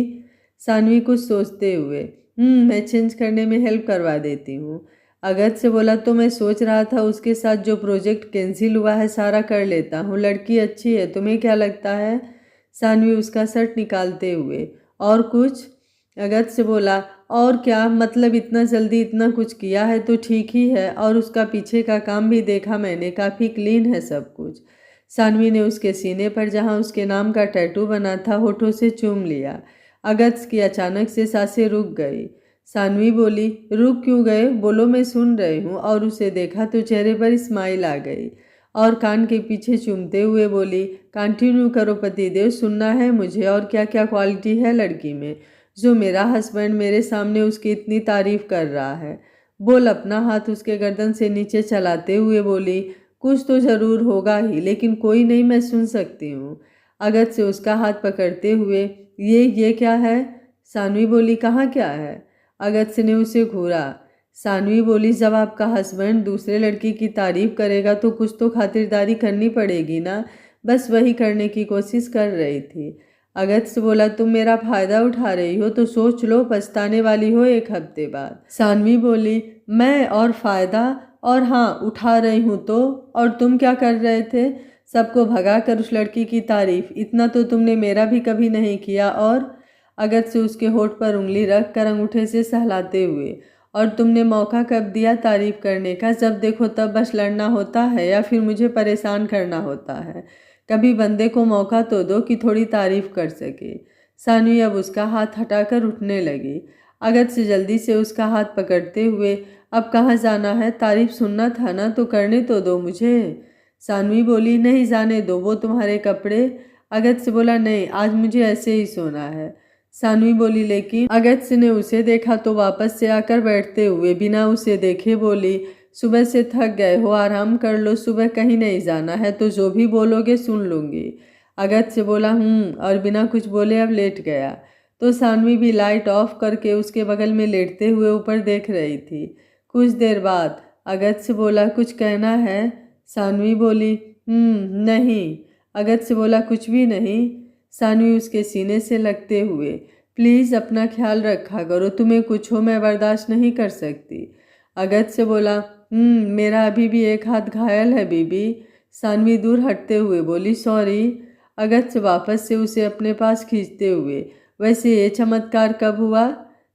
सानवी कुछ सोचते हुए, मैं चेंज करने में हेल्प करवा देती हूँ। अगत्य से बोला, तो मैं सोच रहा था उसके साथ जो प्रोजेक्ट कैंसिल हुआ है सारा कर लेता हूँ, लड़की अच्छी है, तुम्हें क्या लगता है? सानवी उसका शर्ट निकालते हुए, और कुछ? अगत्य से बोला, और क्या, मतलब इतना जल्दी इतना कुछ किया है तो ठीक ही है, और उसका पीछे का काम भी देखा मैंने, काफ़ी क्लीन है सब कुछ। सानवी ने उसके सीने पर जहाँ उसके नाम का टैटू बना था होठों से चूम लिया। अगत्य की अचानक से सांसें रुक गई। सानवी बोली, रुक क्यों गए, बोलो, मैं सुन रही हूँ, और उसे देखा तो चेहरे पर स्माइल आ गई और कान के पीछे चूमते हुए बोली, कंटिन्यू करो पतिदेव, सुनना है मुझे, और क्या क्या क्वालिटी है लड़की में जो मेरा हस्बैंड मेरे सामने उसकी इतनी तारीफ कर रहा है। बोल। अपना हाथ उसके गर्दन से नीचे चलाते हुए बोली, कुछ तो ज़रूर होगा ही, लेकिन कोई नहीं, मैं सुन सकती हूँ। अगत्य से उसका हाथ पकड़ते हुए, ये क्या है? सानवी बोली, कहाँ क्या है? अगत्य ने उसे घूरा। सानवी बोली, जब आपका हस्बैंड दूसरे लड़की की तारीफ करेगा तो कुछ तो खातिरदारी करनी पड़ेगी ना, बस वही करने की कोशिश कर रही थी। अगत्य से बोला, तुम मेरा फायदा उठा रही हो तो सोच लो, पछताने वाली हो एक हफ्ते बाद। सानवी बोली, मैं और फायदा, और हाँ उठा रही हूँ तो, और तुम क्या कर रहे थे? सबको भगाकर उस लड़की की तारीफ, इतना तो तुमने मेरा भी कभी नहीं किया। और अगत्य से उसके होठ पर उंगली रख कर अंगूठे से सहलाते हुए, और तुमने मौका कब दिया तारीफ करने का? जब देखो तब बस लड़ना होता है या फिर मुझे परेशान करना होता है, कभी बंदे को मौका तो दो कि थोड़ी तारीफ कर सके। सानवी अब उसका हाथ हटाकर उठने लगी। अगत्य से जल्दी से उसका हाथ पकड़ते हुए, अब कहाँ जाना है? तारीफ सुनना था ना, तो करने तो दो मुझे। सानवी बोली, नहीं, जाने दो, वो तुम्हारे कपड़े। अगत्य से बोला, नहीं, आज मुझे ऐसे ही सोना है। सानवी बोली, लेकिन अगत्य ने उसे देखा तो वापस से आकर बैठते हुए बिना उसे देखे बोली, सुबह से थक गए हो, आराम कर लो, सुबह कहीं नहीं जाना है तो जो भी बोलोगे सुन लूंगी। अगत्य बोला और बिना कुछ बोले अब लेट गया। तो सानवी भी लाइट ऑफ करके उसके बगल में लेटते हुए ऊपर देख रही थी। कुछ देर बाद अगत्य बोला, कुछ कहना है? सानवी बोली, नहीं। अगत्य बोला, कुछ भी नहीं? सानवी उसके सीने से लगते हुए, प्लीज़ अपना ख्याल रखा करो, तुम्हें कुछ हो मैं बर्दाश्त नहीं कर सकती। अगत्य बोला, मेरा अभी भी एक हाथ घायल है बीबी। सानवी दूर हटते हुए बोली, सॉरी। अगत्य वापस से उसे अपने पास खींचते हुए, वैसे ये चमत्कार कब हुआ?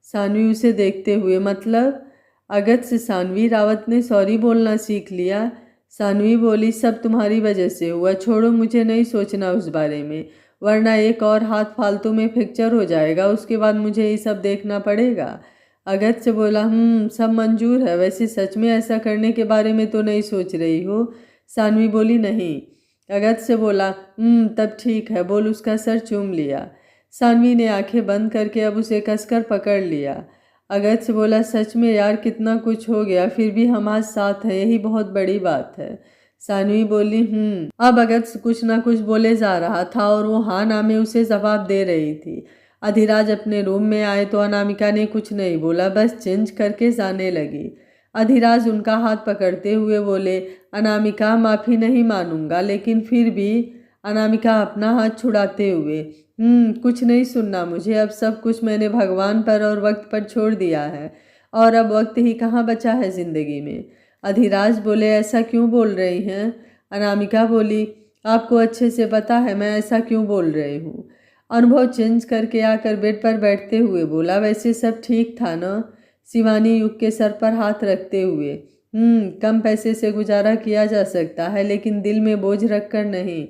सानवी उसे देखते हुए, मतलब? अगत्य, सानवी रावत ने सॉरी बोलना सीख लिया। सानवी बोली, सब तुम्हारी वजह से हुआ, छोड़ो, मुझे नहीं सोचना उस बारे में, वरना एक और हाथ फालतू में फ्रैक्चर हो जाएगा, उसके बाद मुझे ये सब देखना पड़ेगा। अगत्य बोला, सब मंजूर है, वैसे सच में ऐसा करने के बारे में तो नहीं सोच रही हो? सानवी बोली, नहीं। अगत्य बोला, तब ठीक है, बोल। उसका सर चूम लिया। सानवी ने आंखें बंद करके अब उसे कसकर पकड़ लिया। अगत्य बोला, सच में यार, कितना कुछ हो गया, फिर भी हम आज साथ हैं, यही बहुत बड़ी बात है। सानवी बोली, अब अगत्य कुछ ना कुछ बोले जा रहा था और वो हाँ ना में उसे जवाब दे रही थी। अधिराज अपने रूम में आए तो अनामिका ने कुछ नहीं बोला, बस चेंज करके जाने लगी। अधिराज उनका हाथ पकड़ते हुए बोले, अनामिका, माफ़ी नहीं मानूंगा, लेकिन फिर भी। अनामिका अपना हाथ छुड़ाते हुए, कुछ नहीं सुनना मुझे, अब सब कुछ मैंने भगवान पर और वक्त पर छोड़ दिया है, और अब वक्त ही कहाँ बचा है जिंदगी में। अधिराज बोले, ऐसा क्यों बोल रही हैं? अनामिका बोली, आपको अच्छे से पता है मैं ऐसा क्यों बोल रही हूँ। अनुभव चेंज करके आकर बेड पर बैठते हुए बोला, वैसे सब ठीक था ना? शिवानी युग के सर पर हाथ रखते हुए, कम पैसे से गुजारा किया जा सकता है, लेकिन दिल में बोझ रखकर नहीं।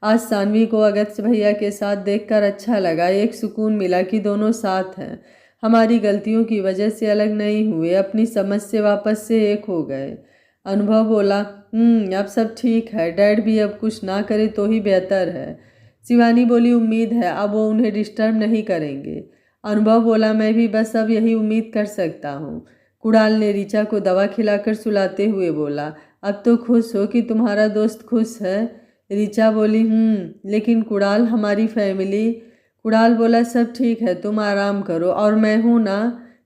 आज सानवी को अगत्य भैया के साथ देखकर अच्छा लगा, एक सुकून मिला कि दोनों साथ हैं, हमारी गलतियों की वजह से अलग नहीं हुए, अपनी समझ से वापस से एक हो गए। अनुभव बोला, अब सब ठीक है, डैड भी अब कुछ ना करे तो ही बेहतर है। शिवानी बोली, उम्मीद है अब वो उन्हें डिस्टर्ब नहीं करेंगे। अनुभव बोला, मैं भी बस अब यही उम्मीद कर सकता हूँ। कुणाल ने ऋचा को दवा खिलाकर सुलाते हुए बोला, अब तो खुश हो कि तुम्हारा दोस्त खुश है? ऋचा बोली, लेकिन कुणाल, हमारी फैमिली। कुणाल बोला, सब ठीक है, तुम आराम करो, और मैं हूँ ना।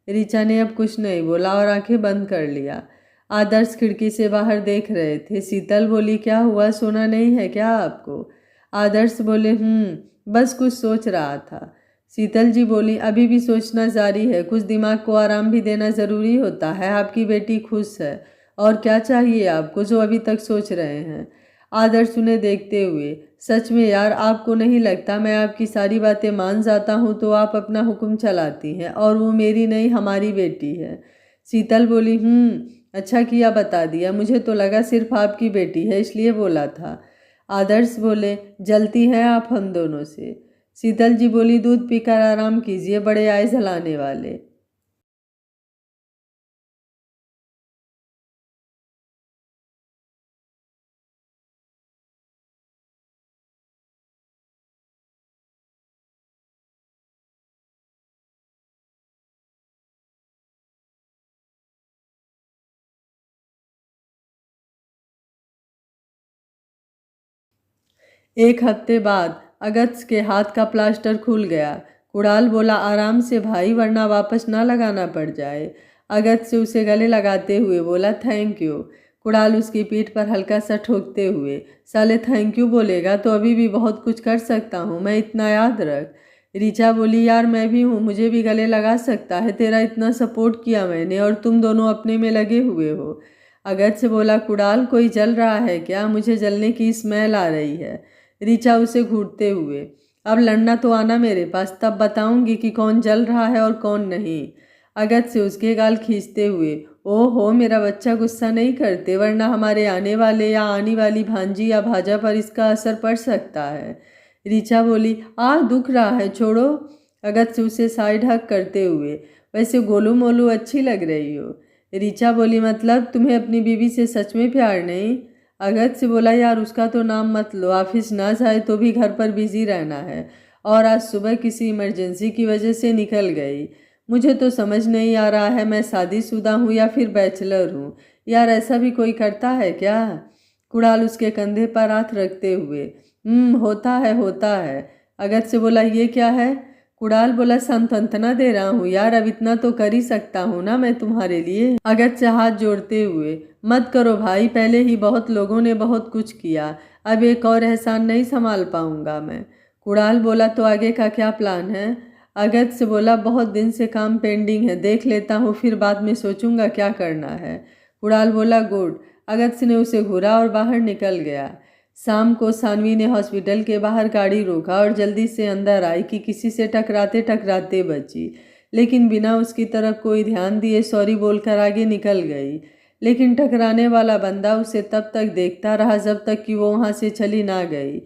ऋचा ने अब कुछ नहीं बोला और आंखें बंद कर लिया। आदर्श खिड़की से बाहर देख रहे थे। शीतल बोली, क्या हुआ, सोना नहीं है क्या आपको? आदर्श बोले, बस कुछ सोच रहा था। शीतल जी बोली, अभी भी सोचना जारी है, कुछ दिमाग को आराम भी देना ज़रूरी होता है, आपकी बेटी खुश है, और क्या चाहिए आपको जो अभी तक सोच रहे हैं? आदर्श उन्हें देखते हुए, सच में यार, आपको नहीं लगता मैं आपकी सारी बातें मान जाता हूँ तो आप अपना हुक्म चलाती हैं, और वो मेरी नहीं हमारी बेटी है। शीतल बोली, अच्छा किया बता दिया, मुझे तो लगा सिर्फ आपकी बेटी है इसलिए बोला था। आदर्श बोले, जलती हैं आप हम दोनों से। शीतल जी बोली, दूध पीकर आराम कीजिए, बड़े आए जलाने वाले। एक हफ्ते बाद अगस्त के हाथ का प्लास्टर खुल गया। कुणाल बोला, आराम से भाई, वरना वापस ना लगाना पड़ जाए। अगस्त से उसे गले लगाते हुए बोला, थैंक यू। कुणाल उसकी पीठ पर हल्का सा ठोकते हुए, साले थैंक यू बोलेगा तो अभी भी बहुत कुछ कर सकता हूँ मैं, इतना याद रख। ऋचा बोली, यार मैं भी हूँ, मुझे भी गले लगा सकता है, तेरा इतना सपोर्ट किया मैंने और तुम दोनों अपने में लगे हुए हो। अगस्त से बोला, कुणाल कोई जल रहा है क्या? मुझे जलने की स्मेल आ रही है। ऋचा उसे घूरते हुए, अब लड़ना तो आना मेरे पास, तब बताऊंगी कि कौन जल रहा है और कौन नहीं। अगस्त से उसके गाल खींचते हुए, ओहो मेरा बच्चा, गुस्सा नहीं करते, वरना हमारे आने वाले या आने वाली भांजी या भाजा पर इसका असर पड़ सकता है। ऋचा बोली, दुख रहा है, छोड़ो। अगस्त से उसे साइड हक करते हुए, वैसे गोलू मोलू अच्छी लग रही हो। ऋचा बोली, मतलब तुम्हें अपनी बीवी से सच में प्यार नहीं? अगस्त से बोला, यार उसका तो नाम मत लो, ऑफिस ना जाए तो भी घर पर बिजी रहना है, और आज सुबह किसी इमरजेंसी की वजह से निकल गई। मुझे तो समझ नहीं आ रहा है मैं शादीशुदा हूँ या फिर बैचलर हूँ। यार ऐसा भी कोई करता है क्या? कुणाल उसके कंधे पर हाथ रखते हुए होता है। अगत्य बोला ये क्या है? कुणाल बोला सांत्वना दे रहा हूँ यार, अब इतना तो कर ही सकता हूँ ना मैं तुम्हारे लिए। अगत्य हाथ जोड़ते हुए, मत करो भाई, पहले ही बहुत लोगों ने बहुत कुछ किया, अब एक और एहसान नहीं संभाल पाऊंगा मैं। कुणाल बोला तो आगे का क्या प्लान है? अगत्य बोला बहुत दिन से काम पेंडिंग है, देख लेता हूँ फिर बाद में सोचूंगा क्या करना है। कुणाल बोला गुड। अगत्य ने उसे घूरा और बाहर निकल गया। शाम को सानवी ने हॉस्पिटल के बाहर गाड़ी रोका और जल्दी से अंदर आई कि किसी से टकराते टकराते बची, लेकिन बिना उसकी तरफ कोई ध्यान दिए सॉरी बोलकर आगे निकल गई। लेकिन टकराने वाला बंदा उसे तब तक देखता रहा जब तक कि वो वहां से चली ना गई।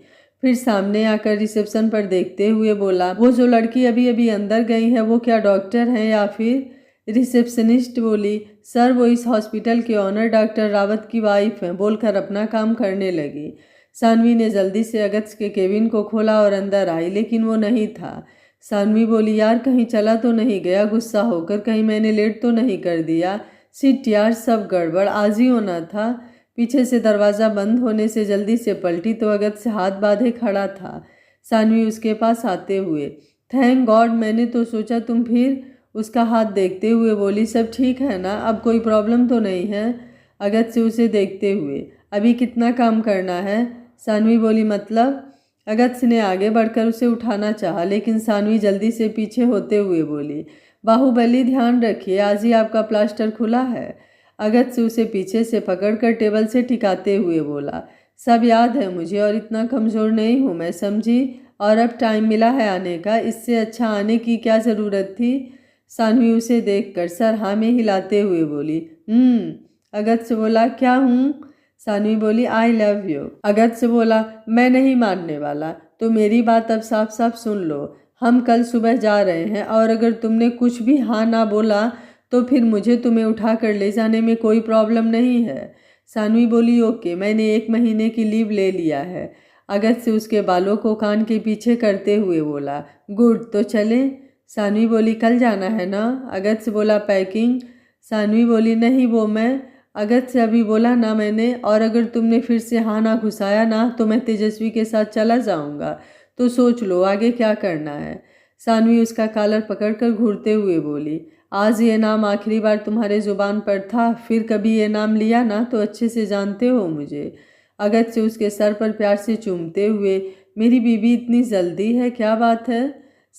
फिर सामने आकर रिसेप्शन पर देखते हुए बोला, वो जो लड़की अभी अभी अंदर गई है वो क्या डॉक्टर हैं या फिर? रिसेप्शनिस्ट बोली, सर वो इस हॉस्पिटल के ऑनर डॉक्टर रावत की वाइफ हैं, बोलकर अपना काम करने लगी। सानवी ने जल्दी से अगत्य के केबिन को खोला और अंदर आई, लेकिन वो नहीं था। सानवी बोली, यार कहीं चला तो नहीं गया गुस्सा होकर, कहीं मैंने लेट तो नहीं कर दिया? सिट यार, सब गड़बड़, आज ही होना था। पीछे से दरवाज़ा बंद होने से जल्दी से पलटी तो अगत्य से हाथ बांधे खड़ा था। सानवी उसके पास आते हुए, थैंक गॉड, मैंने तो सोचा तुम फिर। उसका हाथ देखते हुए बोली, सब ठीक है ना, अब कोई प्रॉब्लम तो नहीं है? अगत्य से उसे देखते हुए, अभी कितना काम करना है? सानवी बोली, मतलब? अगत्य ने आगे बढ़कर उसे उठाना चाहा, लेकिन सानवी जल्दी से पीछे होते हुए बोली, बाहुबली ध्यान रखिए, आज ही आपका प्लास्टर खुला है। अगत्य उसे पीछे से पकड़कर टेबल से टिकाते हुए बोला, सब याद है मुझे और इतना कमज़ोर नहीं हूँ मैं, समझी? और अब टाइम मिला है आने का, इससे अच्छा आने की क्या ज़रूरत थी? सानवी उसे देखकर सर हाँ में हिलाते हुए बोली, अगत्य बोला, क्या हूँ? सानवी बोली, आई लव यू। अगत्य बोला, मैं नहीं मानने वाला, तो मेरी बात अब साफ साफ सुन लो। हम कल सुबह जा रहे हैं और अगर तुमने कुछ भी हाँ ना बोला तो फिर मुझे तुम्हें उठा कर ले जाने में कोई प्रॉब्लम नहीं है। सानवी बोली, ओके, मैंने 1 महीने की लीव ले लिया है। अगत्य उसके बालों को कान के पीछे करते हुए बोला, गुड, तो चले? सानवी बोली, कल जाना है ना? अगत्य बोला, पैकिंग? सानवी बोली, नहीं वो मैं। अगत्य अभी बोला ना मैंने, और अगर तुमने फिर से हाँ ना घुसाया ना तो मैं तेजस्वी के साथ चला जाऊंगा, तो सोच लो आगे क्या करना है। सानवी उसका कॉलर पकड़कर घूरते हुए बोली, आज ये नाम आखिरी बार तुम्हारे जुबान पर था, फिर कभी ये नाम लिया ना तो अच्छे से जानते हो मुझे। अगत्य उसके सर पर प्यार से चूमते हुए, मेरी बीबी इतनी जल्दी है, क्या बात है?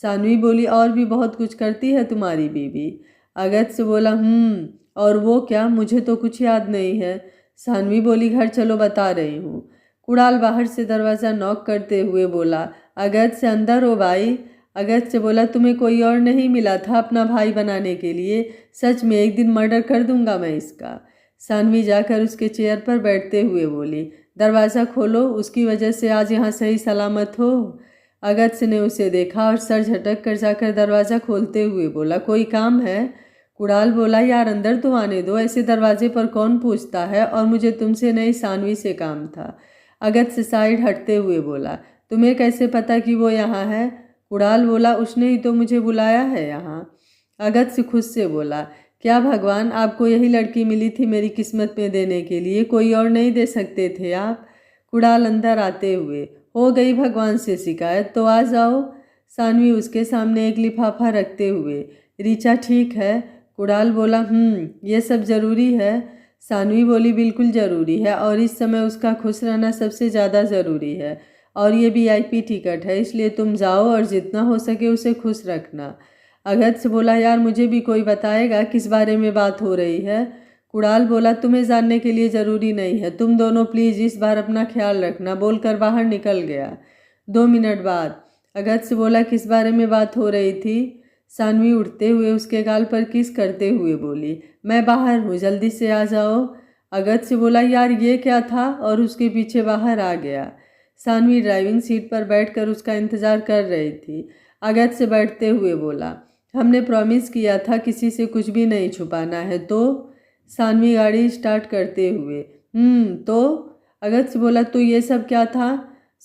सानवी बोली, और भी बहुत कुछ करती है तुम्हारी बीबी। अगत्य बोला, और वो क्या, मुझे तो कुछ याद नहीं है। सानवी बोली, घर चलो बता रही हूँ। कुणाल बाहर से दरवाज़ा नॉक करते हुए बोला, अगत्य अंदर हो भाई। अगत्य बोला, तुम्हें कोई और नहीं मिला था अपना भाई बनाने के लिए? सच में एक दिन मर्डर कर दूंगा मैं इसका। सानवी जाकर उसके चेयर पर बैठते हुए बोली, दरवाज़ा खोलो, उसकी वजह से आज यहाँ सही सलामत हो। अगत्य ने उसे देखा और सर झटक कर जाकर दरवाज़ा खोलते हुए बोला, कोई काम है? कुणाल बोला, यार अंदर तो आने दो, ऐसे दरवाजे पर कौन पूछता है, और मुझे तुमसे नहीं सानवी से काम था। अगत्य साइड हटते हुए बोला, तुम्हें कैसे पता कि वो यहाँ है? कुणाल बोला, उसने ही तो मुझे बुलाया है यहाँ। अगत्य खुद से बोला, क्या भगवान, आपको यही लड़की मिली थी मेरी किस्मत में देने के लिए, कोई और नहीं दे सकते थे आप? कुणाल अंदर आते हुए, हो गई भगवान से शिकायत, तो आ जाओ। सानवी उसके सामने एक लिफाफा रखते हुए, रीचा ठीक है? कुणाल बोला, ये सब ज़रूरी है? सानवी बोली, बिल्कुल ज़रूरी है, और इस समय उसका खुश रहना सबसे ज़्यादा ज़रूरी है, और ये VIP टिकट है, इसलिए तुम जाओ और जितना हो सके उसे खुश रखना। अगत्य बोला, यार मुझे भी कोई बताएगा किस बारे में बात हो रही है? कुणाल बोला, तुम्हें जानने के लिए ज़रूरी नहीं है, तुम दोनों प्लीज़ इस बार अपना ख्याल रखना, बोलकर बाहर निकल गया। 2 मिनट बाद अगत्य बोला, किस बारे में बात हो रही थी? सानवी उठते हुए उसके गाल पर किस करते हुए बोली, मैं बाहर हूँ, जल्दी से आ जाओ। अगत्य बोला, यार ये क्या था, और उसके पीछे बाहर आ गया। सानवी ड्राइविंग सीट पर बैठकर उसका इंतजार कर रही थी। अगत्य से बैठते हुए बोला, हमने प्रॉमिस किया था किसी से कुछ भी नहीं छुपाना है, तो? सानवी गाड़ी स्टार्ट करते हुए, तो? अगत्य बोला, तो ये सब क्या था?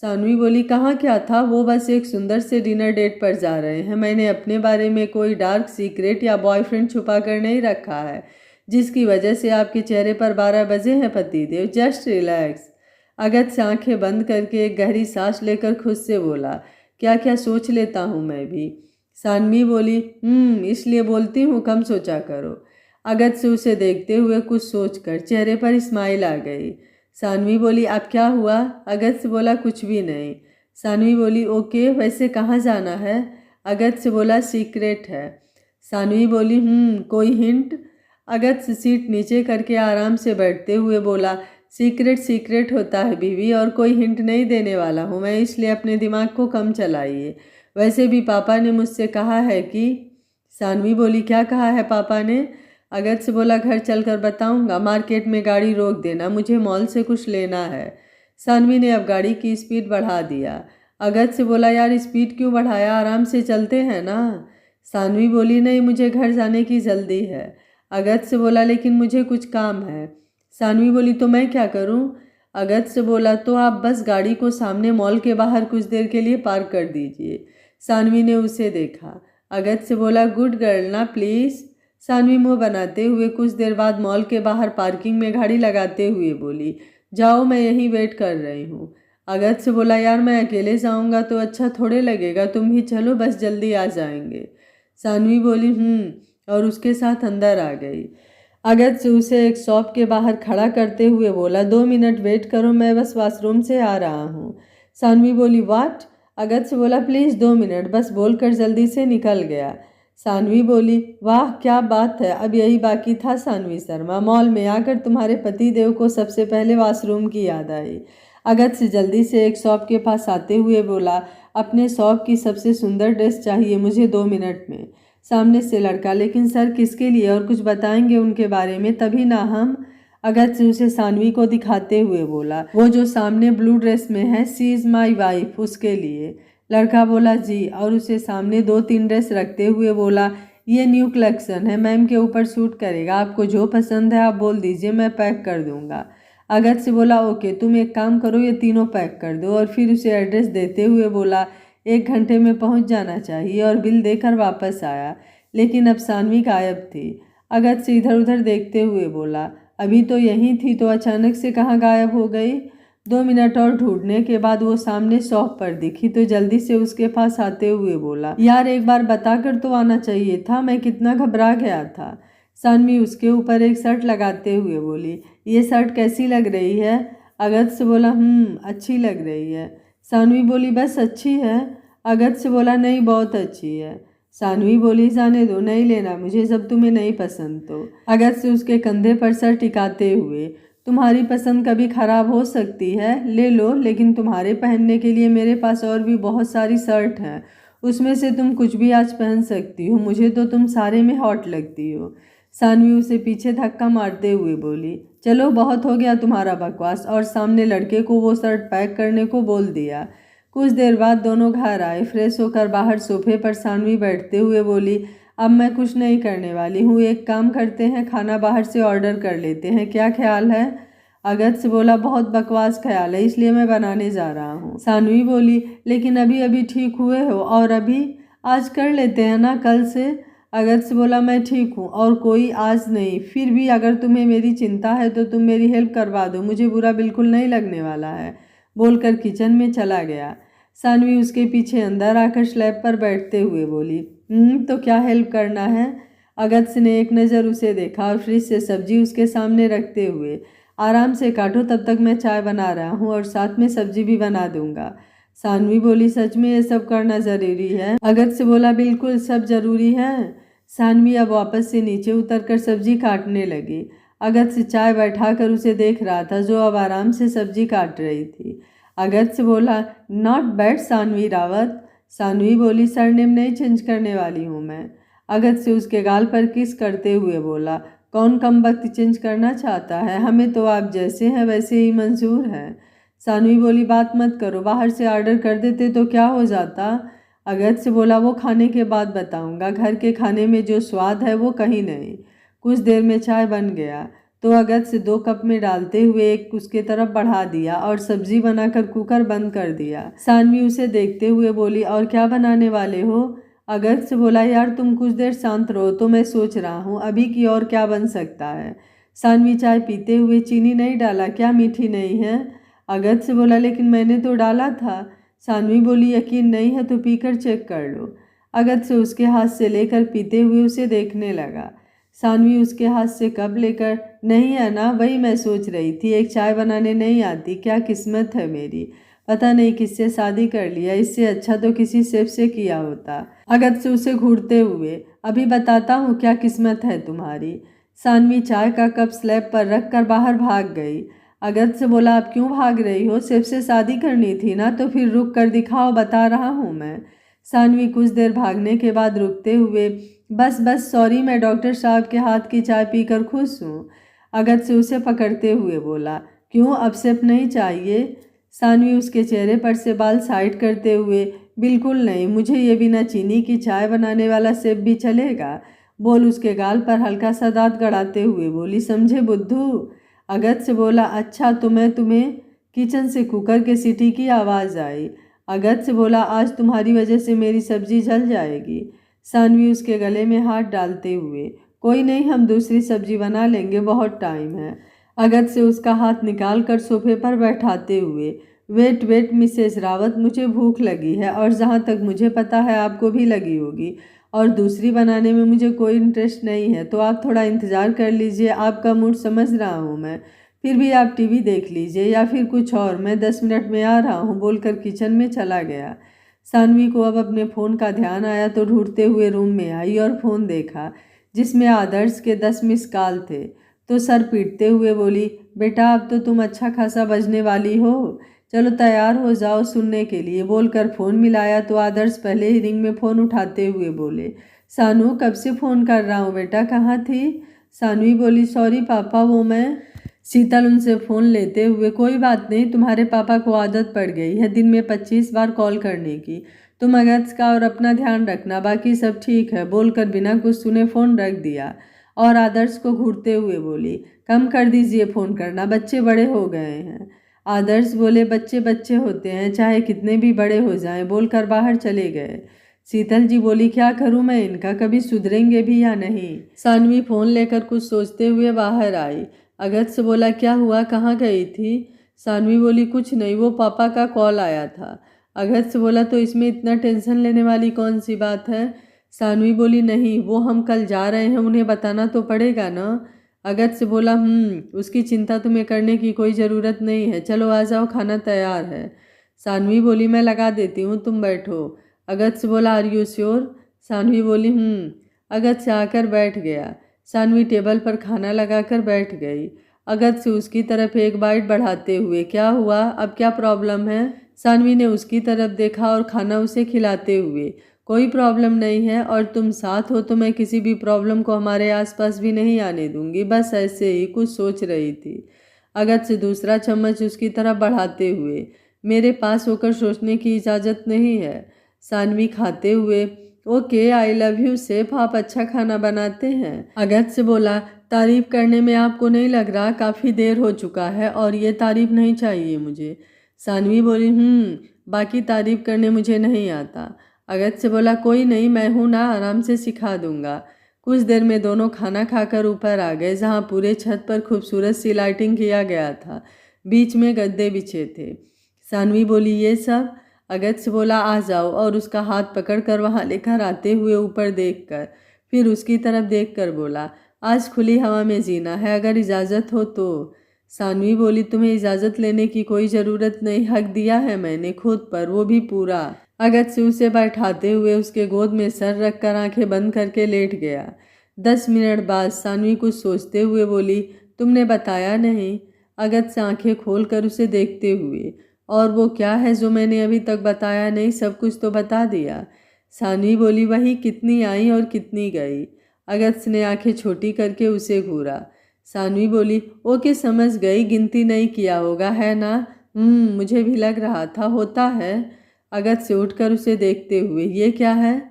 सानवी बोली, कहाँ क्या था, वो बस एक सुंदर से डिनर डेट पर जा रहे हैं। मैंने अपने बारे में कोई डार्क सीक्रेट या बॉयफ्रेंड छुपा कर नहीं रखा है जिसकी वजह से आपके चेहरे पर 12 बजे हैं पतिदेव। Just relax. अगत्य आंखें बंद करके एक गहरी सांस लेकर खुद से बोला, क्या क्या सोच लेता हूँ मैं भी। सानवी बोली, इसलिए बोलती हूँ, कम सोचा करो। अगत्य से उसे देखते हुए कुछ सोचकर चेहरे पर स्माइल आ गई। सानवी बोली, अब क्या हुआ? अगत्य बोला, कुछ भी नहीं। सानवी बोली, ओके, वैसे कहाँ जाना है? अगत्य बोला, सीक्रेट है। सानवी बोली, कोई हिंट? अगत्य सीट नीचे करके आराम से बैठते हुए बोला, सीक्रेट सीक्रेट होता है बीवी, और कोई हिंट नहीं देने वाला हूँ मैं, इसलिए अपने दिमाग को कम चलाइए। वैसे भी पापा ने मुझसे कहा है कि। सानवी बोली, क्या कहा है पापा ने? अगत्य बोला, घर चलकर बताऊंगा, मार्केट में गाड़ी रोक देना, मुझे मॉल से कुछ लेना है। सानवी ने अब गाड़ी की स्पीड बढ़ा दिया। अगत्य बोला, यार स्पीड क्यों बढ़ाया, आराम से चलते हैं ना। सानवी बोली, नहीं, मुझे घर जाने की जल्दी है। अगत्य बोला, लेकिन मुझे कुछ काम है। सानवी बोली, तो मैं क्या करूं? अगत्य बोला, तो आप बस गाड़ी को सामने मॉल के बाहर कुछ देर के लिए पार्क कर दीजिए। सानवी ने उसे देखा। अगत्य बोला, गुड गर्ल ना, प्लीज। सानवी मुंह बनाते हुए कुछ देर बाद मॉल के बाहर पार्किंग में गाड़ी लगाते हुए बोली, जाओ, मैं यहीं वेट कर रही हूँ। अगत्य बोला, यार मैं अकेले जाऊँगा तो अच्छा थोड़े लगेगा, तुम भी चलो, बस जल्दी आ जाएंगे। सानवी बोली, और उसके साथ अंदर आ गई। अगत्य उसे एक शॉप के बाहर खड़ा करते हुए बोला, 2 मिनट वेट करो, मैं बस वॉशरूम से आ रहा हूँ। सानवी बोली, व्हाट? अगत्य बोला, प्लीज़ 2 मिनट, बस बोलकर जल्दी से निकल गया। सानवी बोली, वाह क्या बात है, अब यही बाकी था सानवी शर्मा। मॉल में आकर तुम्हारे पति देव को सबसे पहले वॉशरूम की याद आई। अगत्य जल्दी से एक शॉप के पास आते हुए बोला, अपने शॉप की सबसे सुंदर ड्रेस चाहिए मुझे 2 मिनट में। सामने से लड़का, लेकिन सर किसके लिए, और कुछ बताएंगे उनके बारे में तभी ना हम। अगत्य उसे सानवी को दिखाते हुए बोला, वो जो सामने ब्लू ड्रेस में है, सी इज़ माई वाइफ, उसके लिए। लड़का बोला, जी, और उसे सामने 2-3 ड्रेस रखते हुए बोला, ये न्यू कलेक्शन है, मैम के ऊपर सूट करेगा, आपको जो पसंद है आप बोल दीजिए, मैं पैक कर दूंगा। अगत्य बोला, ओके, तुम एक काम करो, ये तीनों पैक कर दो, और फिर उसे एड्रेस देते हुए बोला, 1 घंटे में पहुंच जाना चाहिए, और बिल देकर वापस आया। लेकिन अब सानवी गायब थी। अगत्य इधर उधर देखते हुए बोला, अभी तो यहीं थी, तो अचानक से कहाँ गायब हो गई? 2 मिनट और ढूंढने के बाद वो सामने शॉप पर दिखी तो जल्दी से उसके पास आते हुए बोला, यार एक बार बताकर तो आना चाहिए था, मैं कितना घबरा गया था। सानवी उसके ऊपर एक शर्ट लगाते हुए बोली, ये शर्ट कैसी लग रही है? अगत्य बोला, अच्छी लग रही है। सानवी बोली, बस अच्छी है? अगत्य बोला, नहीं, बहुत अच्छी है। सानवी बोली, जाने दो, नहीं लेना मुझे, जब तुम्हें नहीं पसंद तो। अगत्य उसके कंधे पर सर टिकाते हुए, तुम्हारी पसंद कभी खराब हो सकती है, ले लो, लेकिन तुम्हारे पहनने के लिए मेरे पास और भी बहुत सारी शर्ट हैं, उसमें से तुम कुछ भी आज पहन सकती हो, मुझे तो तुम सारे में हॉट लगती हो। सानवी उसे पीछे धक्का मारते हुए बोली, चलो बहुत हो गया तुम्हारा बकवास, और सामने लड़के को वो शर्ट पैक करने को बोल दिया। कुछ देर बाद दोनों घर आए। फ्रेश होकर बाहर सोफे पर सानवी बैठते हुए बोली, अब मैं कुछ नहीं करने वाली हूँ, एक काम करते हैं, खाना बाहर से ऑर्डर कर लेते हैं, क्या ख्याल है? अगत्य बोला, बहुत बकवास ख्याल है, इसलिए मैं बनाने जा रहा हूँ। सानवी बोली, लेकिन अभी अभी ठीक हुए हो, और अभी? आज कर लेते हैं ना, कल से? अगत्य बोला, मैं ठीक हूँ, और कोई आज नहीं, फिर भी अगर तुम्हें मेरी चिंता है तो तुम मेरी हेल्प करवा दो, मुझे बुरा बिल्कुल नहीं लगने वाला है, बोलकर किचन में चला गया। सानवी उसके पीछे अंदर आकर स्लैब पर बैठते हुए बोली, तो क्या हेल्प करना है? अगत्य ने एक नज़र उसे देखा और फ्रिज से सब्जी उसके सामने रखते हुए, आराम से काटो, तब तक मैं चाय बना रहा हूँ और साथ में सब्जी भी बना दूंगा। सानवी बोली, सच में ये सब करना ज़रूरी है? अगत्य बोला, बिल्कुल, सब ज़रूरी है। सानवी अब वापस से नीचे उतरकर सब्जी काटने लगी। अगत्य चाय बैठाकर उसे देख रहा था, जो अब आराम से सब्जी काट रही थी। अगत्य बोला, नॉट बैड सानवी रावत। सानवी बोली, सरनेम नहीं चेंज करने वाली हूँ मैं। अगत्य उसके गाल पर किस करते हुए बोला, कौन कमबख्त चेंज करना चाहता है, हमें तो आप जैसे हैं वैसे ही मंजूर है। सानवी बोली, बात मत करो, बाहर से ऑर्डर कर देते तो क्या हो जाता? अगत्य बोला, वो खाने के बाद बताऊंगा, घर के खाने में जो स्वाद है वो कहीं नहीं। कुछ देर में चाय बन गया। तो अगस्त 2 कप में डालते हुए एक उसके तरफ बढ़ा दिया और सब्जी बनाकर कुकर बंद कर दिया। सानवी उसे देखते हुए बोली, और क्या बनाने वाले हो? अगस्त बोला, यार तुम कुछ देर शांत रहो तो मैं सोच रहा हूँ अभी की और क्या बन सकता है। सानवी चाय पीते हुए, चीनी नहीं डाला क्या, मीठी नहीं है? अगस्त बोला, लेकिन मैंने तो डाला था। सानवी बोली, यकीन नहीं है तो पीकर चेक कर लो। अगस्त उसके हाथ से लेकर पीते हुए उसे देखने लगा। सानवी उसके हाथ से कप लेकर, नहीं है ना, वही मैं सोच रही थी, एक चाय बनाने नहीं आती, क्या किस्मत है मेरी, पता नहीं किससे शादी कर लिया, इससे अच्छा तो किसी शेफ से किया होता। अगस्त उसे घूरते हुए, अभी बताता हूँ क्या किस्मत है तुम्हारी। सानवी चाय का कप स्लैब पर रख कर बाहर भाग गई। अगस्त से बोला, आप क्यों भाग रही हो, शेफ से शादी करनी थी ना, तो फिर रुक कर दिखाओ, बता रहा हूँ मैं। सानवी कुछ देर भागने के बाद रुकते हुए, बस बस सॉरी, मैं डॉक्टर साहब के हाथ की चाय पीकर खुश हूँ। अगस्त से उसे पकड़ते हुए बोला, क्यों, अब सिर्फ नहीं चाहिए? सानवी उसके चेहरे पर से बाल साइड करते हुए, बिल्कुल नहीं, मुझे ये बिना चीनी की चाय बनाने वाला सेब भी चलेगा। बोल उसके गाल पर हल्का सा दांत गड़ाते हुए बोली, समझे बुद्धू? अगस्त से बोला, अच्छा तो मैं तुम्हें। किचन से कुकर के सीटी की आवाज़ आई। अगस्त से बोला, आज तुम्हारी वजह से मेरी सब्जी जल जाएगी। सानवी उसके गले में हाथ डालते हुए, कोई नहीं, हम दूसरी सब्जी बना लेंगे, बहुत टाइम है। अगस्त से उसका हाथ निकाल कर सोफे पर बैठाते हुए, वेट वेट मिसेस रावत, मुझे भूख लगी है और जहाँ तक मुझे पता है आपको भी लगी होगी, और दूसरी बनाने में मुझे कोई इंटरेस्ट नहीं है, तो आप थोड़ा इंतज़ार कर लीजिए, आपका मूड समझ रहा हूँ मैं, फिर भी आप टीवी देख लीजिए या फिर कुछ और, मैं 10 मिनट में आ रहा हूँ, बोलकर किचन में चला गया। सानवी को अब अपने फ़ोन का ध्यान आया तो ढूंढते हुए रूम में आई और फ़ोन देखा जिसमें आदर्श के 10 मिस कॉल थे, तो सर पीटते हुए बोली, बेटा अब तो तुम अच्छा खासा बजने वाली हो, चलो तैयार हो जाओ सुनने के लिए। बोलकर फ़ोन मिलाया तो आदर्श पहले ही रिंग में फ़ोन उठाते हुए बोले, सानू कब से फ़ोन कर रहा हूँ बेटा, कहाँ थी? सानवी बोली, सॉरी पापा, वो मैं। शीतल उनसे फ़ोन लेते हुए, कोई बात नहीं, तुम्हारे पापा को आदत पड़ गई है दिन में 25 बार कॉल करने की, तुम अगस्त का और अपना ध्यान रखना, बाकी सब ठीक है। बोलकर बिना कुछ सुने फ़ोन रख दिया और आदर्श को घूरते हुए बोली, कम कर दीजिए फ़ोन करना, बच्चे बड़े हो गए हैं। आदर्श बोले, बच्चे बच्चे होते हैं, चाहे कितने भी बड़े हो जाएं, बोलकर बाहर चले गए। शीतल जी बोली, क्या करूं मैं इनका, कभी सुधरेंगे भी या नहीं? सानवी फ़ोन लेकर कुछ सोचते हुए बाहर आई। अगस्त से बोला, क्या हुआ, कहाँ गई थी? सानवी बोली, कुछ नहीं, वो पापा का कॉल आया था। अगस्त से बोला, तो इसमें इतना टेंशन लेने वाली कौन सी बात है? सानवी बोली, नहीं, वो हम कल जा रहे हैं, उन्हें बताना तो पड़ेगा ना। अगस्त से बोला, उसकी चिंता तुम्हें करने की कोई ज़रूरत नहीं है, चलो आ जाओ, खाना तैयार है। सानवी बोली, मैं लगा देती हूँ, तुम बैठो। अगस्त से बोला, आर यू श्योर? सानवी बोली, अगस्त से आकर बैठ गया। सानवी टेबल पर खाना लगाकर बैठ गई। अगस्त से उसकी तरफ एक बाइट बढ़ाते हुए, क्या हुआ, अब क्या प्रॉब्लम है? सानवी ने उसकी तरफ देखा और खाना उसे खिलाते हुए, कोई प्रॉब्लम नहीं है, और तुम साथ हो तो मैं किसी भी प्रॉब्लम को हमारे आसपास भी नहीं आने दूंगी, बस ऐसे ही कुछ सोच रही थी। अगस्त से दूसरा चम्मच उसकी तरफ बढ़ाते हुए, मेरे पास होकर सोचने की इजाज़त नहीं है। सानवी खाते हुए, okay, I love you safe, आप अच्छा खाना बनाते हैं। अगस्त से बोला, तारीफ करने में आपको नहीं लग रहा काफ़ी देर हो चुका है और ये तारीफ नहीं चाहिए मुझे? सानवी बोली, बाकी तारीफ करने मुझे नहीं आता। अगस्त से बोला, कोई नहीं, मैं हूँ ना, आराम से सिखा दूंगा। कुछ देर में दोनों खाना खाकर ऊपर आ गए जहाँ पूरे छत पर खूबसूरत सी लाइटिंग किया गया था, बीच में गद्दे बिछे थे। सानवी बोली, ये सब? अगस्त से बोला, आ जाओ, और उसका हाथ पकड़कर वहाँ लेकर आते हुए ऊपर देखकर, फिर उसकी तरफ देखकर बोला, आज खुली हवा में जीना है, अगर इजाज़त हो तो। सानवी बोली, तुम्हें इजाज़त लेने की कोई ज़रूरत नहीं, हक दिया है मैंने खुद पर, वो भी पूरा। अगस्त से उसे बैठाते हुए उसके गोद में सर रखकर आंखें बंद करके लेट गया। 10 मिनट बाद सानवी कुछ सोचते हुए बोली, तुमने बताया नहीं? अगस्त से आंखें खोलकर उसे देखते हुए, और वो क्या है जो मैंने अभी तक बताया नहीं, सब कुछ तो बता दिया। सानवी बोली, वही, कितनी आई और कितनी गई? अगस्त ने आंखें छोटी करके उसे घूरा। सानवी बोली, ओके समझ गई, गिनती नहीं किया होगा, है ना? मुझे भी लग रहा था, होता है। अगस्त से उठकर उसे देखते हुए, ये क्या है?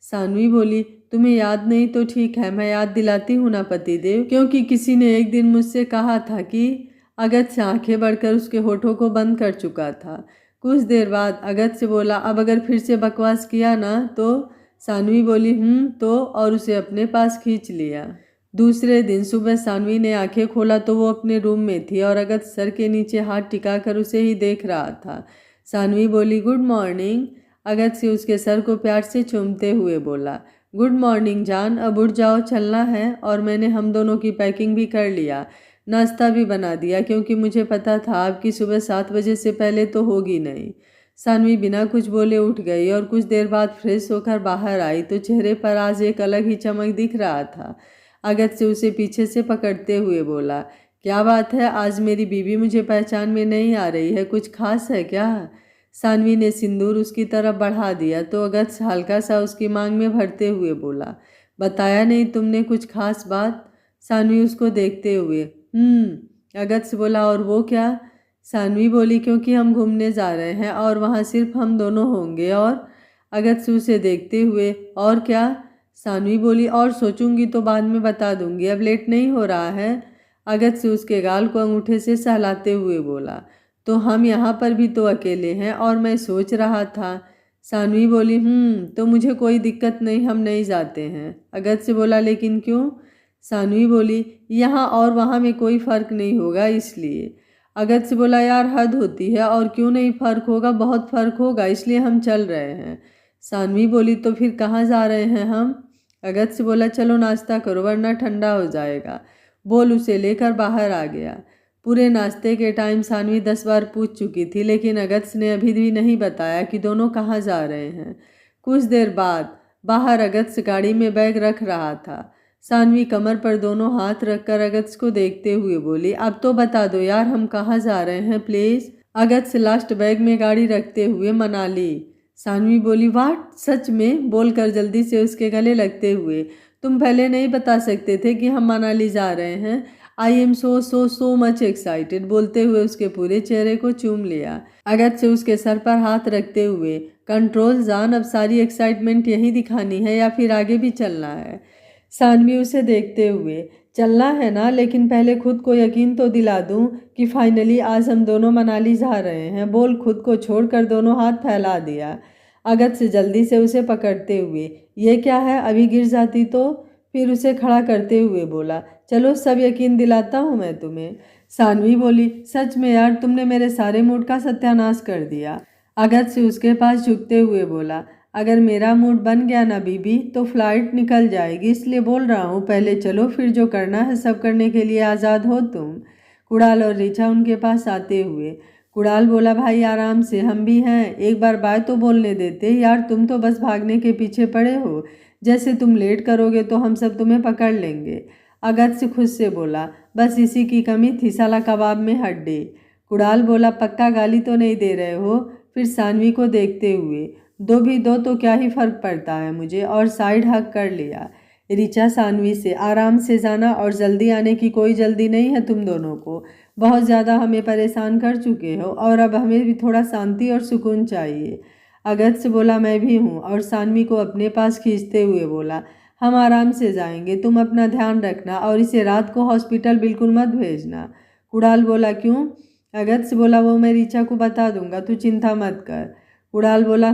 सानवी बोली, तुम्हें याद नहीं तो ठीक है, मैं याद दिलाती हूँ ना पतिदेव, क्योंकि किसी ने एक दिन मुझसे कहा था कि अगत्य आंखें बढ़कर उसके होठों को बंद कर चुका था। कुछ देर बाद अगत्य बोला, अब अगर फिर से बकवास किया ना तो। सानवी बोली तो, और उसे अपने पास खींच लिया। दूसरे दिन सुबह सानवी ने आंखें खोला तो वो अपने रूम में थी और अगत्य सर के नीचे हाथ टिकाकर उसे ही देख रहा था। सानवी बोली, गुड मॉर्निंग। अगत्य उसके सर को प्यार से चूमते हुए बोला, गुड मॉर्निंग जान, अब उठ जाओ, चलना है। और मैंने हम दोनों की पैकिंग भी कर लिया, नाश्ता भी बना दिया, क्योंकि मुझे पता था आपकी सुबह 7 बजे से पहले तो होगी नहीं। सानवी बिना कुछ बोले उठ गई और कुछ देर बाद फ्रेश होकर बाहर आई तो चेहरे पर आज एक अलग ही चमक दिख रहा था। अगत्य उसे पीछे से पकड़ते हुए बोला, क्या बात है, आज मेरी बीवी मुझे पहचान में नहीं आ रही है, कुछ खास है क्या? सानवी ने सिंदूर उसकी तरफ बढ़ा दिया तो अगत्य हल्का सा उसकी मांग में भरते हुए बोला, बताया नहीं तुमने कुछ खास बात? सानवी उसको देखते हुए अगत्य बोला, और वो क्या? सानवी बोली, क्योंकि हम घूमने जा रहे हैं और वहाँ सिर्फ हम दोनों होंगे। और अगत्य उसे देखते हुए, और क्या? सानवी बोली, और सोचूंगी तो बाद में बता दूंगी, अब लेट नहीं हो रहा है? अगत्य उसके गाल को अंगूठे से सहलाते हुए बोला, तो हम यहाँ पर भी तो अकेले हैं और मैं सोच रहा था। सानवी बोली, तो मुझे कोई दिक्कत नहीं, हम नहीं जाते हैं। अगत्य बोला, लेकिन क्यों? सानवी बोली, यहाँ और वहाँ में कोई फर्क नहीं होगा इसलिए। अगत्य बोला, यार हद होती है, और क्यों नहीं फर्क होगा, बहुत फर्क होगा, इसलिए हम चल रहे हैं। सानवी बोली, तो फिर कहाँ जा रहे हैं हम? अगत्य बोला, चलो नाश्ता करो वरना ठंडा हो जाएगा, बोल उसे लेकर बाहर आ गया। पूरे नाश्ते के टाइम सानवी 10 बार पूछ चुकी थी, लेकिन अगत्य ने अभी भी नहीं बताया कि दोनों कहाँ जा रहे हैं। कुछ देर बाद बाहर अगत्य गाड़ी में बैग रख रहा था। सानवी कमर पर दोनों हाथ रखकर अगत्य को देखते हुए बोली, अब तो बता दो यार, हम कहाँ जा रहे हैं प्लीज? अगत्य लास्ट बैग में गाड़ी रखते हुए मनाली। सानवी बोली, वाट, सच में? बोलकर जल्दी से उसके गले लगते हुए, तुम पहले नहीं बता सकते थे कि हम मनाली जा रहे हैं? I am so so so much excited, बोलते हुए उसके पूरे चेहरे को चूम लिया। अगत्य उसके सर पर हाथ रखते हुए, कंट्रोल जान, अब सारी एक्साइटमेंट यहीं दिखानी है या फिर आगे भी चलना है? सानवी उसे देखते हुए, चलना है ना, लेकिन पहले खुद को यकीन तो दिला दूं कि फाइनली आज हम दोनों मनाली जा रहे हैं, बोल। खुद को छोड़कर दोनों हाथ फैला दिया। अगत्य जल्दी से उसे पकड़ते हुए, ये क्या है, अभी गिर जाती तो? फिर उसे खड़ा करते हुए बोला, चलो सब यकीन दिलाता हूँ मैं तुम्हें। सानवी बोली, सच में यार, तुमने मेरे सारे मूड का सत्यानाश कर दिया। अगत्य उसके पास झुकते हुए बोला, अगर मेरा मूड बन गया ना बीबी तो फ्लाइट निकल जाएगी, इसलिए बोल रहा हूँ पहले चलो, फिर जो करना है सब करने के लिए आज़ाद हो तुम। कुणाल और ऋचा उनके पास आते हुए, कुणाल बोला, भाई आराम से, हम भी हैं, एक बार बाय तो बोलने देते यार, तुम तो बस भागने के पीछे पड़े हो, जैसे तुम लेट करोगे तो हम सब तुम्हें पकड़ लेंगे। अगत्य खुद से बोला, बस इसी की कमी थी, साला कबाब में हड्डी। कुणाल बोला, पक्का गाली तो नहीं दे रहे हो? फिर सानवी को देखते हुए, दो भी दो तो क्या ही फर्क पड़ता है मुझे, और साइड हक कर लिया। ऋचा सानवी से, आराम से जाना और जल्दी आने की कोई जल्दी नहीं है तुम दोनों को, बहुत ज़्यादा हमें परेशान कर चुके हो और अब हमें भी थोड़ा शांति और सुकून चाहिए। अगत्य बोला, मैं भी हूँ, और सानवी को अपने पास खींचते हुए बोला, हम आराम से जाएंगे, तुम अपना ध्यान रखना और इसे रात को हॉस्पिटल बिल्कुल मत भेजना। कुणाल बोला, क्यों? अगत्य बोला, वो मैं ऋचा को बता दूंगा, तू चिंता मत कर। कुणाल बोला,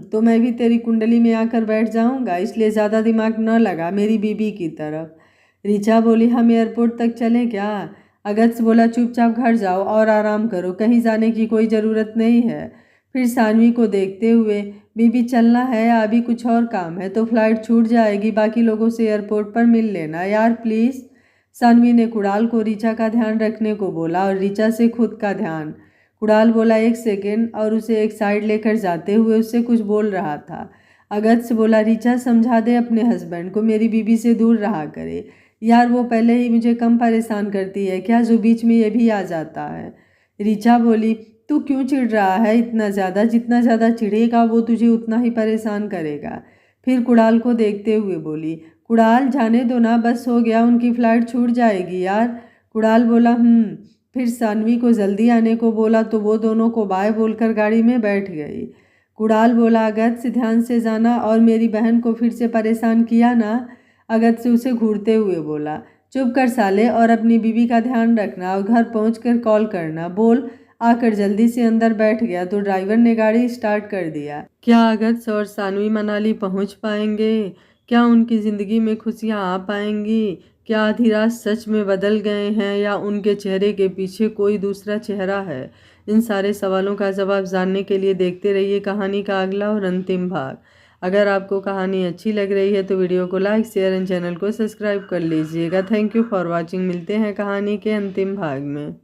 तो मैं भी तेरी कुंडली में आकर बैठ जाऊंगा, इसलिए ज़्यादा दिमाग न लगा मेरी बीबी की तरफ। ऋचा बोली, हम एयरपोर्ट तक चलें क्या? अगत्य बोला, चुपचाप घर जाओ और आराम करो, कहीं जाने की कोई ज़रूरत नहीं है। फिर सानवी को देखते हुए, बीबी चलना है या अभी कुछ और काम है? तो फ्लाइट छूट जाएगी, बाकी लोगों से एयरपोर्ट पर मिल लेना यार प्लीज़। सानवी ने कुणाल को ऋचा का ध्यान रखने को बोला और ऋचा से खुद का ध्यान। कुणाल बोला, एक सेकेंड, और उसे एक साइड लेकर जाते हुए उससे कुछ बोल रहा था। अगत्य बोला, ऋचा समझा दे अपने हस्बैंड को मेरी बीबी से दूर रहा करे यार, वो पहले ही मुझे कम परेशान करती है क्या, जो बीच में ये भी आ जाता है। ऋचा बोली, तू क्यों चिढ़ रहा है इतना ज़्यादा, जितना ज़्यादा चिढ़ेगा वो तुझे उतना ही परेशान करेगा। फिर कुणाल को देखते हुए बोली, कुणाल जाने दो ना, बस हो गया, उनकी फ़्लाइट छूट जाएगी यार। कुणाल बोला, फिर सानवी को जल्दी आने को बोला तो वो दोनों को बाय बोलकर गाड़ी में बैठ गई। कुणाल बोला, अगत्य ध्यान से जाना और मेरी बहन को फिर से परेशान किया ना। अगत्य उसे घूरते हुए बोला, चुप कर साले और अपनी बीवी का ध्यान रखना और घर पहुंचकर कॉल करना। बोल आकर जल्दी से अंदर बैठ गया तो ड्राइवर ने गाड़ी स्टार्ट कर दिया। क्या अगत्य और सानवी मनाली पहुंच पाएंगे? क्या उनकी ज़िंदगी में खुशियां आ पाएंगी? क्या आधी रात सच में बदल गए हैं या उनके चेहरे के पीछे कोई दूसरा चेहरा है? इन सारे सवालों का जवाब जानने के लिए देखते रहिए कहानी का अगला और अंतिम भाग। अगर आपको कहानी अच्छी लग रही है तो वीडियो को लाइक, शेयर एंड चैनल को सब्सक्राइब कर लीजिएगा। Thank you for watching. मिलते हैं कहानी के अंतिम भाग में।